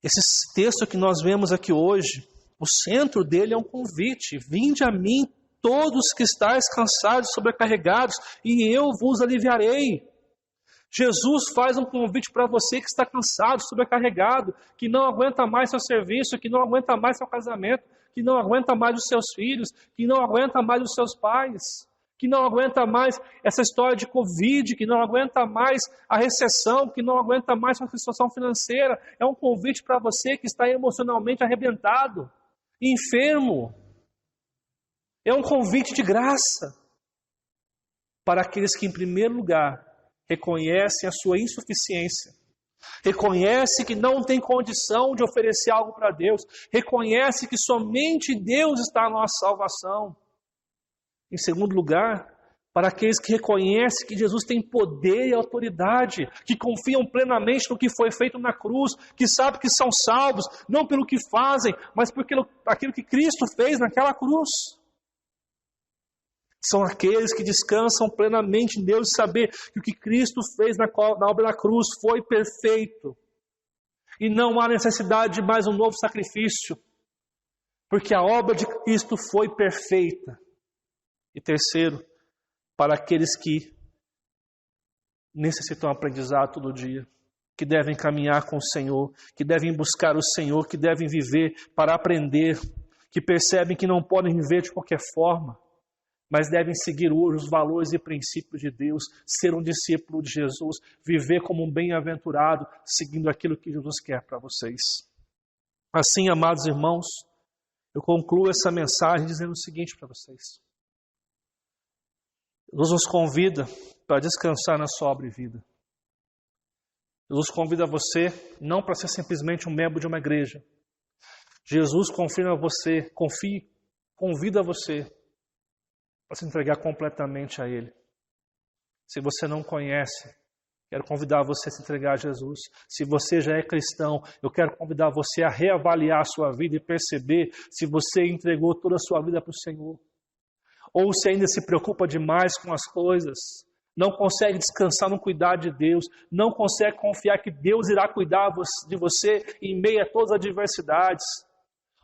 esse texto que nós vemos aqui hoje, o centro dele é um convite. Vinde a mim todos que estáis cansados e sobrecarregados, e eu vos aliviarei. Jesus faz um convite para você que está cansado, sobrecarregado, que não aguenta mais seu serviço, que não aguenta mais seu casamento, que não aguenta mais os seus filhos, que não aguenta mais os seus pais, que não aguenta mais essa história de Covid, que não aguenta mais a recessão, que não aguenta mais a situação financeira. É um convite para você que está emocionalmente arrebentado, enfermo. É um convite de graça para aqueles que, em primeiro lugar, reconhecem a sua insuficiência, reconhece que não tem condição de oferecer algo para Deus, reconhece que somente Deus está na nossa salvação. Em segundo lugar, para aqueles que reconhecem que Jesus tem poder e autoridade, que confiam plenamente no que foi feito na cruz, que sabem que são salvos, não pelo que fazem, mas por aquilo que Cristo fez naquela cruz. São aqueles que descansam plenamente em Deus e saber que o que Cristo fez na obra da cruz foi perfeito. E não há necessidade de mais um novo sacrifício, porque a obra de Cristo foi perfeita. E terceiro, para aqueles que necessitam aprendizado todo dia, que devem caminhar com o Senhor, que devem buscar o Senhor, que devem viver para aprender, que percebem que não podem viver de qualquer forma, mas devem seguir hoje os valores e princípios de Deus, ser um discípulo de Jesus, viver como um bem-aventurado, seguindo aquilo que Jesus quer para vocês. Assim, amados irmãos, eu concluo essa mensagem dizendo o seguinte para vocês. Jesus nos convida para descansar na sua obra e vida. Jesus convida você não para ser simplesmente um membro de uma igreja. Jesus convida você para se entregar completamente a Ele. Se você não conhece, quero convidar você a se entregar a Jesus. Se você já é cristão, eu quero convidar você a reavaliar a sua vida e perceber se você entregou toda a sua vida para o Senhor. Ou se ainda se preocupa demais com as coisas, não consegue descansar no cuidado de Deus, não consegue confiar que Deus irá cuidar de você em meio a todas as adversidades.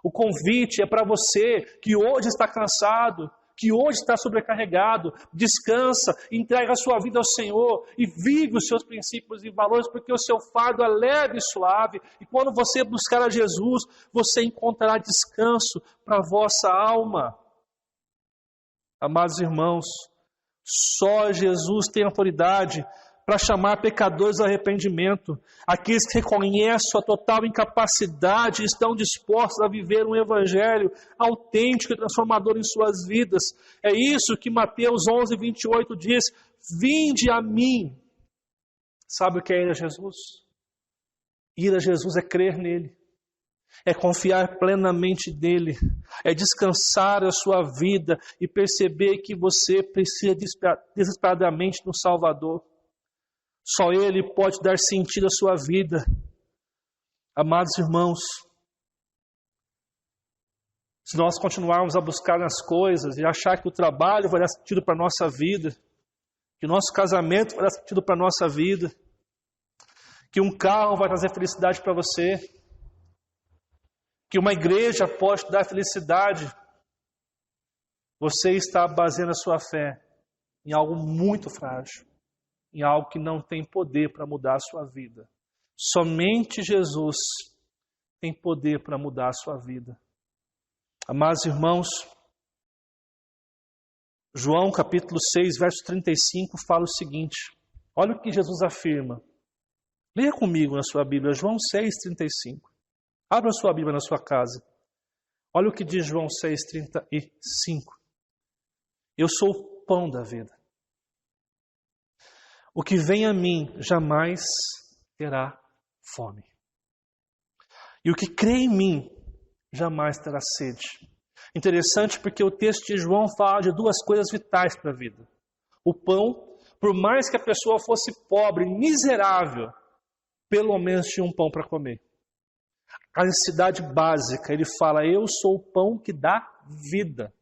O convite é para você que hoje está cansado, que hoje está sobrecarregado, descansa, entrega a sua vida ao Senhor e vive os seus princípios e valores, porque o seu fardo é leve e suave, e quando você buscar a Jesus, você encontrará descanso para a vossa alma. Amados irmãos, só Jesus tem autoridade para chamar pecadores ao arrependimento. Aqueles que reconhecem sua total incapacidade e estão dispostos a viver um evangelho autêntico e transformador em suas vidas. É isso que Mateus 11:28 diz: vinde a mim. Sabe o que é ir a Jesus? Ir a Jesus é crer nele, é confiar plenamente nele, é descansar a sua vida e perceber que você precisa desesperadamente no Salvador. Só Ele pode dar sentido à sua vida. Amados irmãos, se nós continuarmos a buscar nas coisas e achar que o trabalho vai dar sentido para a nossa vida, que o nosso casamento vai dar sentido para a nossa vida, que um carro vai trazer felicidade para você, que uma igreja pode te dar felicidade, você está baseando a sua fé em algo muito frágil, em algo que não tem poder para mudar a sua vida. Somente Jesus tem poder para mudar a sua vida. Amados irmãos, João capítulo 6, verso 35 fala o seguinte, olha o que Jesus afirma. Leia comigo na sua Bíblia, João 6, 35. Abra a sua Bíblia na sua casa. Olha o que diz João 6, 35. Eu sou o pão da vida. O que vem a mim jamais terá fome. E o que crê em mim jamais terá sede. Interessante porque o texto de João fala de duas coisas vitais para a vida. O pão, por mais que a pessoa fosse pobre, miserável, pelo menos tinha um pão para comer. A necessidade básica, ele fala, eu sou o pão que dá vida.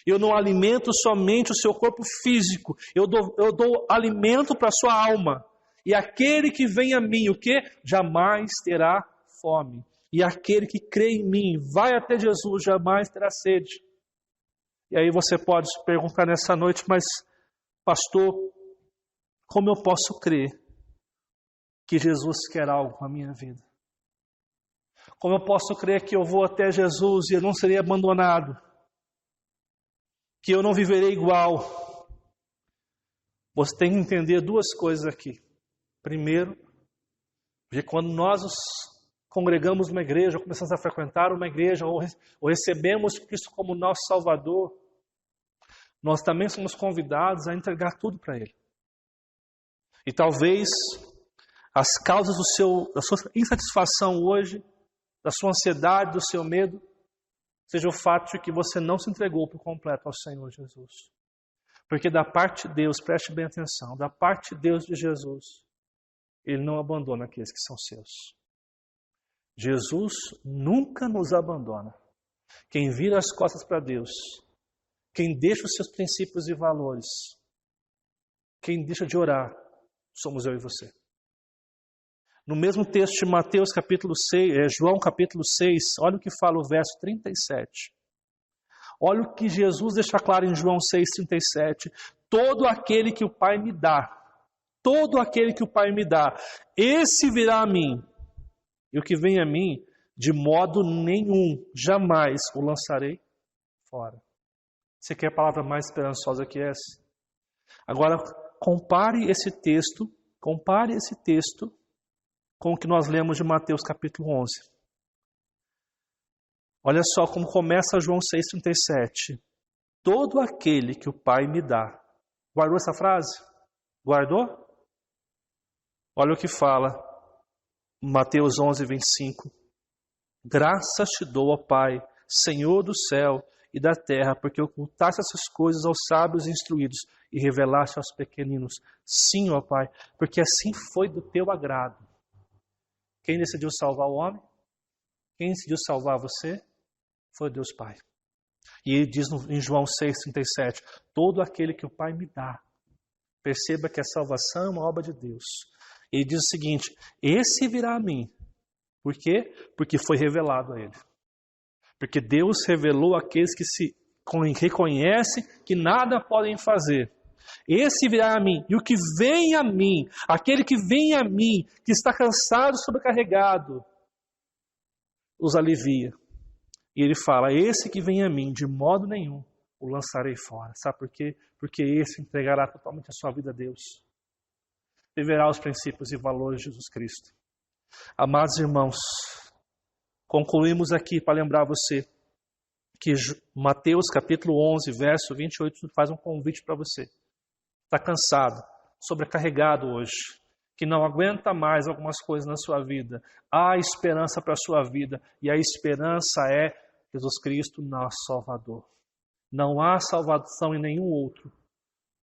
Eu não alimento somente o seu corpo físico, eu dou alimento para a sua alma. E aquele que vem a mim, o que? Jamais terá fome. E aquele que crê em mim, vai até Jesus, jamais terá sede. E aí você pode se perguntar nessa noite, mas pastor, como eu posso crer que Jesus quer algo na minha vida? Como eu posso crer que eu vou até Jesus e eu não serei abandonado? Que eu não viverei igual? Você tem que entender duas coisas aqui. Primeiro, porque quando nós nos congregamos numa igreja, ou começamos a frequentar uma igreja, ou recebemos Cristo como nosso Salvador, nós também somos convidados a entregar tudo para Ele. E talvez as causas da sua insatisfação hoje, da sua ansiedade, do seu medo, seja o fato de que você não se entregou por completo ao Senhor Jesus. Porque da parte de Deus, preste bem atenção, da parte de Deus de Jesus, Ele não abandona aqueles que são seus. Jesus nunca nos abandona. Quem vira as costas para Deus, quem deixa os seus princípios e valores, quem deixa de orar, somos eu e você. No mesmo texto de Mateus capítulo 6, João capítulo 6, olha o que fala o verso 37. Olha o que Jesus deixa claro em João 6,37. Todo aquele que o Pai me dá, esse virá a mim. E o que vem a mim, de modo nenhum, jamais o lançarei fora. Você quer a palavra mais esperançosa que essa? Agora, compare esse texto com o que nós lemos de Mateus capítulo 11. Olha só como começa João 6,37. Todo aquele que o Pai me dá. Guardou essa frase? Guardou? Olha o que fala Mateus 11:25. Graças te dou, ó Pai, Senhor do céu e da terra, porque ocultaste essas coisas aos sábios e instruídos e revelaste aos pequeninos. Sim, ó Pai, porque assim foi do teu agrado. Quem decidiu salvar o homem? Quem decidiu salvar você? Foi Deus Pai. E ele diz em João 6,37, todo aquele que o Pai me dá. Perceba que a salvação é uma obra de Deus. Ele diz o seguinte, esse virá a mim. Por quê? Porque foi revelado a ele. Porque Deus revelou àqueles que se reconhecem que nada podem fazer. Esse virá a mim. E o que vem a mim, aquele que vem a mim, que está cansado, sobrecarregado, os alivia. E ele fala, esse que vem a mim, de modo nenhum, o lançarei fora. Sabe por quê? Porque esse entregará totalmente a sua vida a Deus. Viverá os princípios e valores de Jesus Cristo. Amados irmãos, concluímos aqui para lembrar você que Mateus capítulo 11, verso 28, faz um convite para você. Está cansado, sobrecarregado hoje, que não aguenta mais algumas coisas na sua vida. Há esperança para a sua vida, e a esperança é Jesus Cristo, nosso Salvador. Não há salvação em nenhum outro.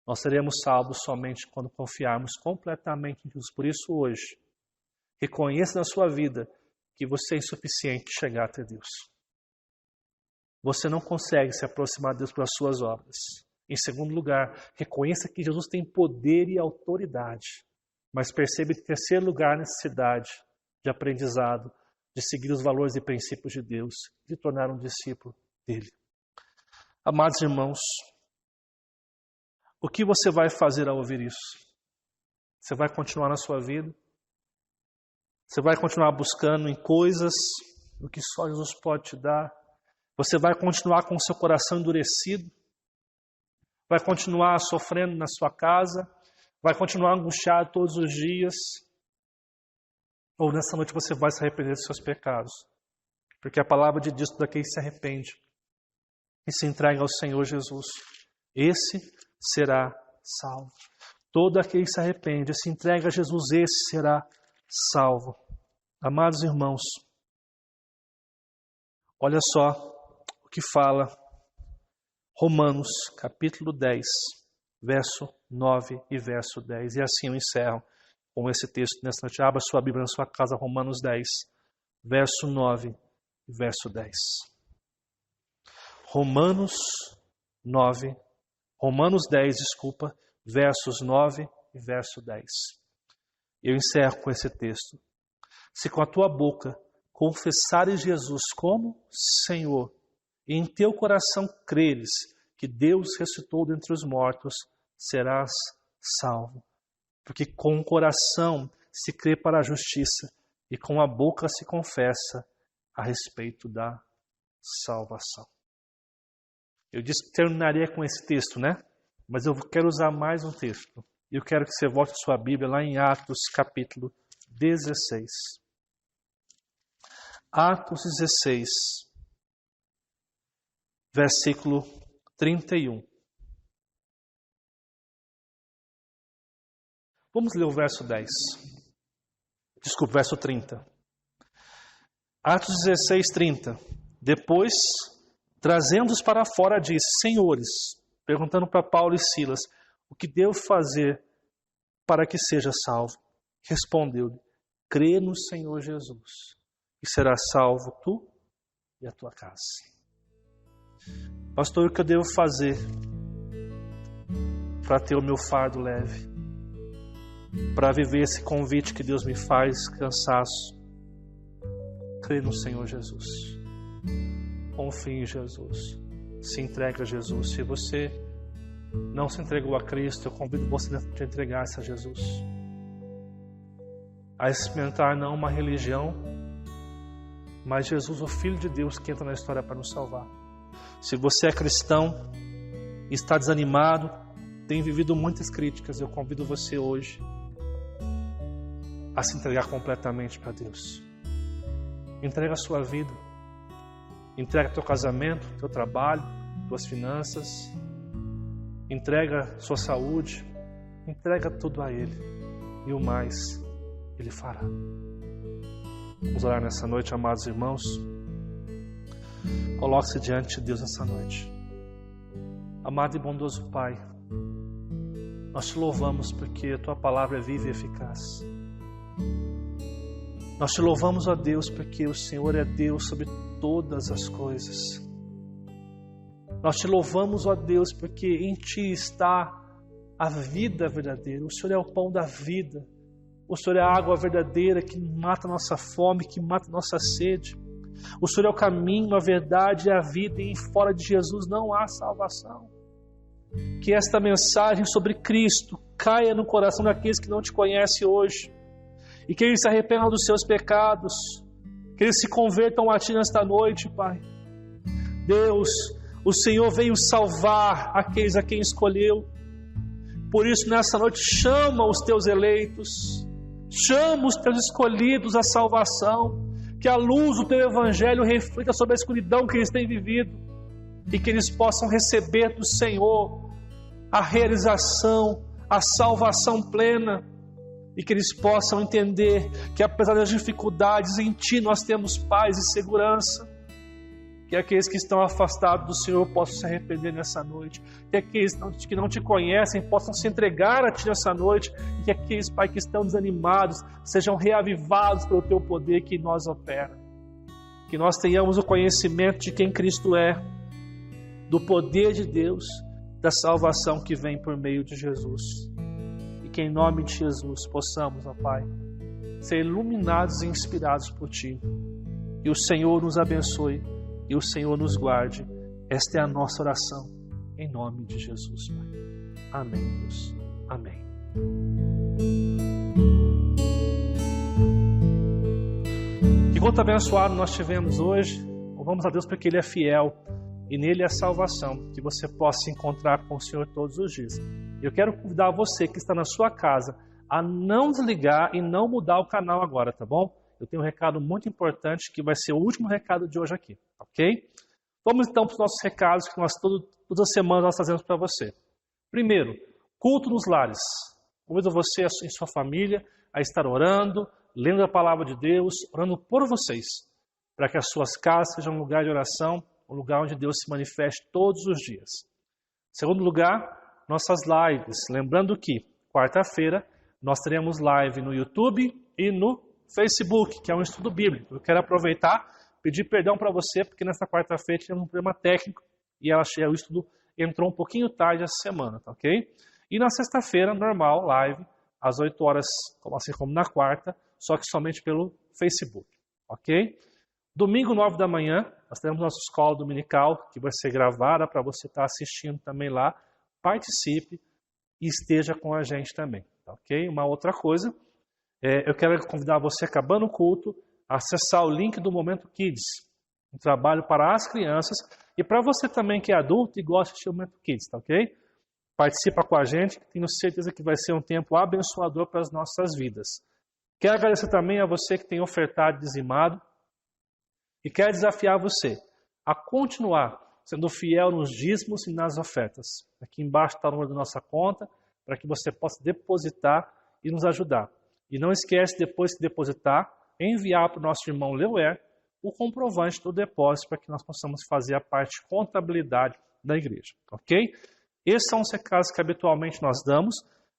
Nós seremos salvos somente quando confiarmos completamente em Jesus. Por isso hoje, reconheça na sua vida que você é insuficiente de chegar até Deus. Você não consegue se aproximar de Deus pelas suas obras. Em segundo lugar, reconheça que Jesus tem poder e autoridade. Mas perceba em terceiro lugar a necessidade de aprendizado, de seguir os valores e princípios de Deus, de tornar um discípulo dele. Amados irmãos, o que você vai fazer ao ouvir isso? Você vai continuar na sua vida? Você vai continuar buscando em coisas o que só Jesus pode te dar? Você vai continuar com o seu coração endurecido? Vai continuar sofrendo na sua casa? Vai continuar angustiado todos os dias? Ou nessa noite você vai se arrepender dos seus pecados? Porque a palavra de Deus, daquele que se arrepende e se entrega ao Senhor Jesus, esse será salvo. Todo aquele que se arrepende, se entrega a Jesus, esse será salvo. Amados irmãos, olha só o que fala Romanos, capítulo 10, verso 9 e verso 10. E assim eu encerro com esse texto nessa noite. Abra sua Bíblia na sua casa, Romanos 10, verso 9 e verso 10. Romanos 10, versos 9 e verso 10. Eu encerro com esse texto. Se com a tua boca confessares Jesus como Senhor, e em teu coração creres que Deus ressuscitou dentre os mortos, serás salvo. Porque com o coração se crê para a justiça, e com a boca se confessa a respeito da salvação. Eu disse que terminaria com esse texto, né? Mas eu quero usar mais um texto. Eu quero que você volte a sua Bíblia lá em Atos, capítulo 16. Atos 16, versículo 31. Vamos ler o verso 10. Desculpa, verso 30. Atos 16, 30. Depois, trazendo-os para fora, disse: Senhores, perguntando para Paulo e Silas, o que devo fazer para que seja salvo? Respondeu-lhe: crê no Senhor Jesus, e serás salvo tu e a tua casa. Pastor, o que eu devo fazer para ter o meu fardo leve? Para viver esse convite que Deus me faz, cansaço? Crê no Senhor Jesus. Confie em Jesus. Se entregue a Jesus. Se você não se entregou a Cristo, eu convido você a te entregar-se a Jesus. A experimentar não uma religião, mas Jesus, o Filho de Deus, que entra na história para nos salvar. Se você é cristão e está desanimado, tem vivido muitas críticas, eu convido você hoje a se entregar completamente para Deus. Entrega a sua vida. Entrega teu casamento, teu trabalho, tuas finanças. Entrega sua saúde. Entrega tudo a Ele. E o mais Ele fará. Vamos orar nessa noite, amados irmãos. Coloque-se diante de Deus nessa noite. Amado e bondoso Pai, nós te louvamos porque a Tua palavra é viva e eficaz. Nós te louvamos, ó Deus, porque o Senhor é Deus sobre todas as coisas. Nós te louvamos, ó Deus, porque em Ti está a vida verdadeira. O Senhor é o pão da vida. O Senhor é a água verdadeira que mata a nossa fome, que mata a nossa sede. O Senhor é o caminho, a verdade e a vida, e fora de Jesus não há salvação. Que esta mensagem sobre Cristo caia no coração daqueles que não Te conhecem hoje, e que eles se arrependam dos seus pecados, que eles se convertam a Ti nesta noite, Pai. Deus, o Senhor veio salvar aqueles a quem escolheu. Por isso, nessa noite, chama os Teus eleitos, chama os Teus escolhidos à salvação, que a luz do Teu Evangelho reflita sobre a escuridão que eles têm vivido, e que eles possam receber do Senhor a realização, a salvação plena, e que eles possam entender que apesar das dificuldades, em Ti nós temos paz e segurança. Que aqueles que estão afastados do Senhor possam se arrepender nessa noite. Que aqueles que não Te conhecem possam se entregar a Ti nessa noite. E que aqueles, Pai, que estão desanimados sejam reavivados pelo Teu poder que em nós opera. Que nós tenhamos o conhecimento de quem Cristo é, do poder de Deus, da salvação que vem por meio de Jesus. E que em nome de Jesus possamos, ó Pai, ser iluminados e inspirados por Ti. E o Senhor nos abençoe e o Senhor nos guarde. Esta é a nossa oração, em nome de Jesus, Pai. Amém, Deus. Amém. Que conto abençoado nós tivemos hoje. Louvamos a Deus porque Ele é fiel e nele é salvação. Que você possa se encontrar com o Senhor todos os dias. Eu quero convidar você que está na sua casa a não desligar e não mudar o canal agora, tá bom? Eu tenho um recado muito importante que vai ser o último recado de hoje aqui, ok? Vamos então para os nossos recados que nós todas as semanas nós fazemos para você. Primeiro, culto nos lares. Convido você e sua família a estar orando, lendo a palavra de Deus, orando por vocês, para que as suas casas sejam um lugar de oração, um lugar onde Deus se manifeste todos os dias. Segundo lugar, nossas lives. Lembrando que, quarta-feira, nós teremos live no YouTube e no Facebook, que é um estudo bíblico. Eu quero aproveitar, pedir perdão para você, porque nesta quarta-feira tivemos um problema técnico e o estudo entrou um pouquinho tarde essa semana, tá ok? E na sexta-feira, normal, live, às 8 horas, assim como na quarta, só que somente pelo Facebook, ok? Domingo, 9 da manhã, nós teremos nossa escola dominical, que vai ser gravada para você estar assistindo também lá. Participe e esteja com a gente também, tá ok? Uma outra coisa, eu quero convidar você, acabando o culto, a acessar o link do Momento Kids, um trabalho para as crianças, e para você também que é adulto e gosta de assistir o Momento Kids, tá ok? Participa com a gente, que tenho certeza que vai ser um tempo abençoador para as nossas vidas. Quero agradecer também a você que tem ofertado e dizimado, e quero desafiar você a continuar sendo fiel nos dízimos e nas ofertas. Aqui embaixo está o número da nossa conta, para que você possa depositar e nos ajudar. E não esquece, depois de depositar, enviar para o nosso irmão Leuer o comprovante do depósito, para que nós possamos fazer a parte de contabilidade da igreja, ok? Esses são os recados que habitualmente nós damos,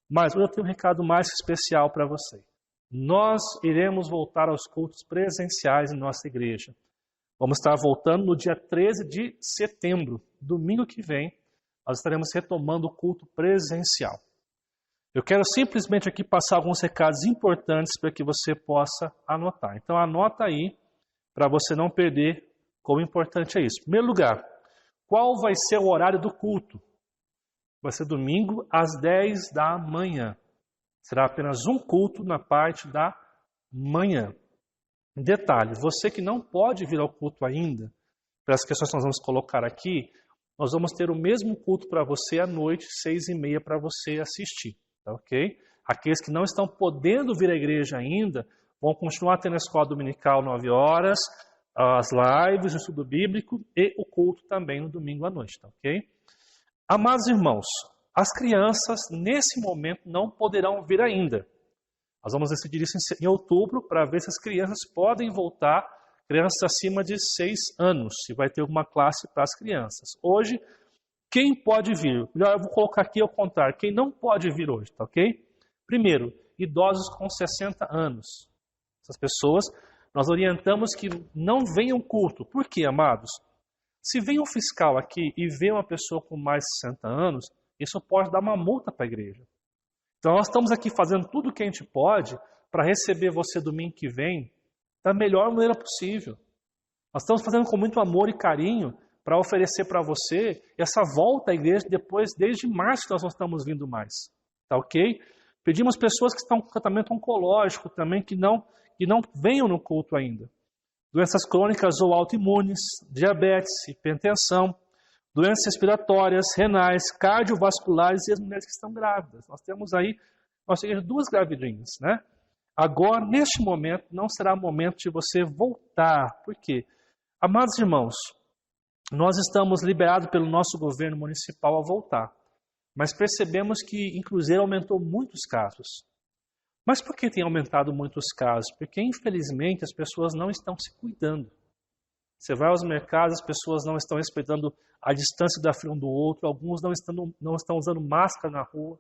mas hoje eu tenho um recado mais especial para você. Nós iremos voltar aos cultos presenciais em nossa igreja. Vamos estar voltando no dia 13 de setembro, domingo que vem, nós estaremos retomando o culto presencial. Eu quero simplesmente aqui passar alguns recados importantes para que você possa anotar. Então anota aí, para você não perder como importante é isso. Em primeiro lugar, qual vai ser o horário do culto? Vai ser domingo às 10 da manhã. Será apenas um culto na parte da manhã. Detalhe, você que não pode vir ao culto ainda, pelas questões que nós vamos colocar aqui, nós vamos ter o mesmo culto para você à noite, 6h30, para você assistir, tá ok? Aqueles que não estão podendo vir à igreja ainda, vão continuar tendo a escola dominical 9 horas, as lives, o estudo bíblico e o culto também no domingo à noite, tá ok? Amados irmãos, as crianças nesse momento não poderão vir ainda. Nós vamos decidir isso em outubro para ver se as crianças podem voltar, crianças acima de 6 anos, se vai ter alguma classe para as crianças. Hoje, quem pode vir? Melhor, eu vou colocar aqui ao contrário, quem não pode vir hoje, tá ok? Primeiro, idosos com 60 anos. Essas pessoas, nós orientamos que não venham culto. Por quê, amados? Se vem um fiscal aqui e vê uma pessoa com mais de 60 anos, isso pode dar uma multa para a igreja. Então nós estamos aqui fazendo tudo o que a gente pode para receber você domingo que vem da melhor maneira possível. Nós estamos fazendo com muito amor e carinho para oferecer para você essa volta à igreja depois, desde março que nós não estamos vindo mais. Tá ok? Pedimos pessoas que estão com tratamento oncológico também que não venham no culto ainda. Doenças crônicas ou autoimunes, diabetes, hipertensão, doenças respiratórias, renais, cardiovasculares e as mulheres que estão grávidas. Nós temos aí, nós temos 2 gravidinhas, né? Agora, neste momento, não será momento de você voltar. Por quê? Amados irmãos, nós estamos liberados pelo nosso governo municipal a voltar. Mas percebemos que em Cruzeiro aumentou muitos casos. Mas por que tem aumentado muitos casos? Porque, infelizmente, as pessoas não estão se cuidando. Você vai aos mercados, as pessoas não estão respeitando a distância da fila um do outro, alguns não estão usando máscara na rua.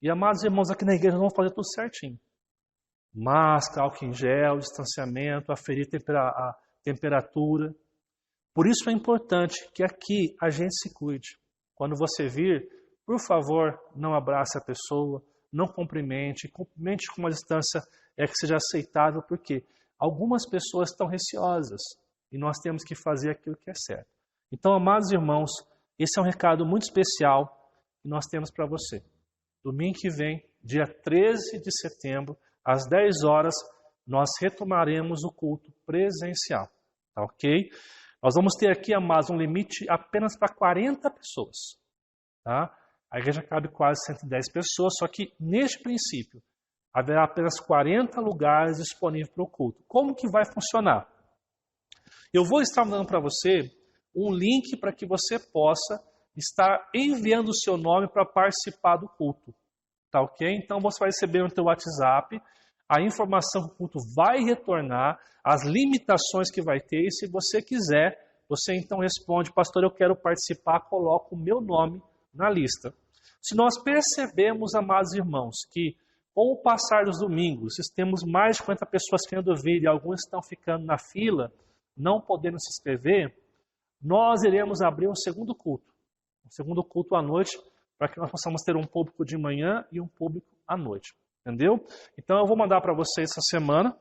E, amados irmãos, aqui na igreja vamos fazer tudo certinho. Máscara, álcool em gel, distanciamento, aferir a temperatura. Por isso é importante que aqui a gente se cuide. Quando você vir, por favor, não abrace a pessoa, não cumprimente com uma distância que seja aceitável, porque algumas pessoas estão receosas e nós temos que fazer aquilo que é certo. Então, amados irmãos, esse é um recado muito especial que nós temos para você. Domingo que vem, dia 13 de setembro, às 10 horas, nós retomaremos o culto presencial, tá ok? Nós vamos ter aqui, amados, um limite apenas para 40 pessoas, tá? A igreja cabe quase 110 pessoas, só que neste princípio haverá apenas 40 lugares disponíveis para o culto. Como que vai funcionar? Eu vou estar dando para você um link para que você possa estar enviando o seu nome para participar do culto. Tá ok? Então você vai receber no teu WhatsApp a informação que o culto vai retornar, as limitações que vai ter, e se você quiser, você então responde: pastor, eu quero participar, coloca o meu nome na lista. Se nós percebemos, amados irmãos, que com o passar dos domingos, temos mais de 50 pessoas querendo vir e alguns estão ficando na fila, não podendo se inscrever, nós iremos abrir um segundo culto à noite, para que nós possamos ter um público de manhã e um público à noite. Entendeu? Então eu vou mandar para vocês essa semana.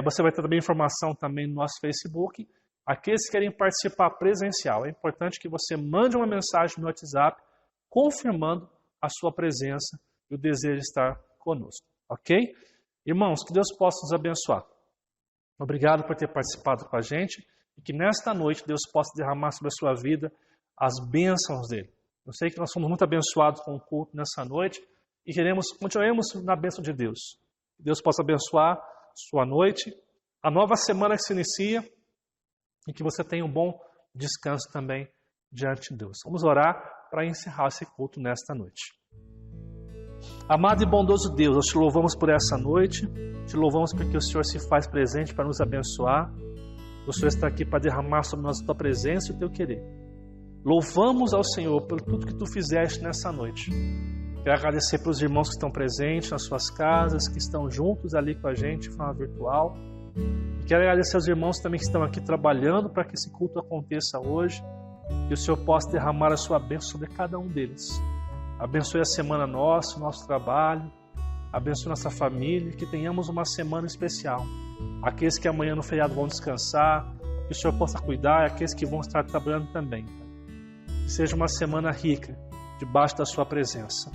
Você vai ter também informação também no nosso Facebook. Aqueles que querem participar presencial, é importante que você mande uma mensagem no WhatsApp confirmando a sua presença e o desejo de estar conosco. Ok? Irmãos, que Deus possa nos abençoar. Obrigado por ter participado com a gente e que nesta noite Deus possa derramar sobre a sua vida as bênçãos dele. Eu sei que nós somos muito abençoados com o culto nessa noite e continuaremos na bênção de Deus. Que Deus possa abençoar sua noite, a nova semana que se inicia e que você tenha um bom descanso também diante de Deus. Vamos orar para encerrar esse culto nesta noite. Amado e bondoso Deus, nós te louvamos por essa noite, te louvamos porque o Senhor se faz presente para nos abençoar. O Senhor está aqui para derramar sobre nós a tua presença e o teu querer. Louvamos ao Senhor por tudo que tu fizeste nessa noite. Quero agradecer para os irmãos que estão presentes nas suas casas, que estão juntos ali com a gente de forma virtual. E quero agradecer aos irmãos também que estão aqui trabalhando para que esse culto aconteça hoje. Que o Senhor possa derramar a sua bênção sobre cada um deles. Abençoe a semana nossa, o nosso trabalho. Abençoe nossa família. Que tenhamos uma semana especial. Aqueles que amanhã no feriado vão descansar, que o Senhor possa cuidar. E aqueles que vão estar trabalhando também. Que seja uma semana rica, debaixo da sua presença.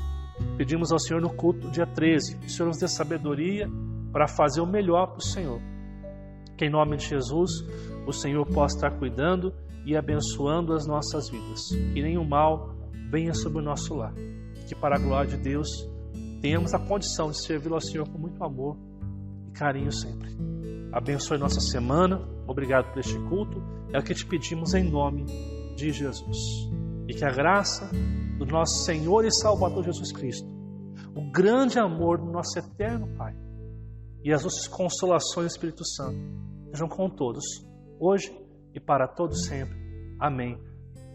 Pedimos ao Senhor no culto, dia 13, que o Senhor nos dê sabedoria para fazer o melhor para o Senhor. Que em nome de Jesus, o Senhor possa estar cuidando e abençoando as nossas vidas. Que nenhum mal venha sobre o nosso lar. Que para a glória de Deus, tenhamos a condição de servir ao Senhor com muito amor e carinho sempre. Abençoe nossa semana. Obrigado por este culto. É o que te pedimos em nome de Jesus. E que a graça do nosso Senhor e Salvador Jesus Cristo, o grande amor do nosso eterno Pai e as nossas consolações do Espírito Santo sejam com todos, hoje e para todos sempre. Amém.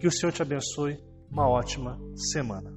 Que o Senhor te abençoe. Uma ótima semana.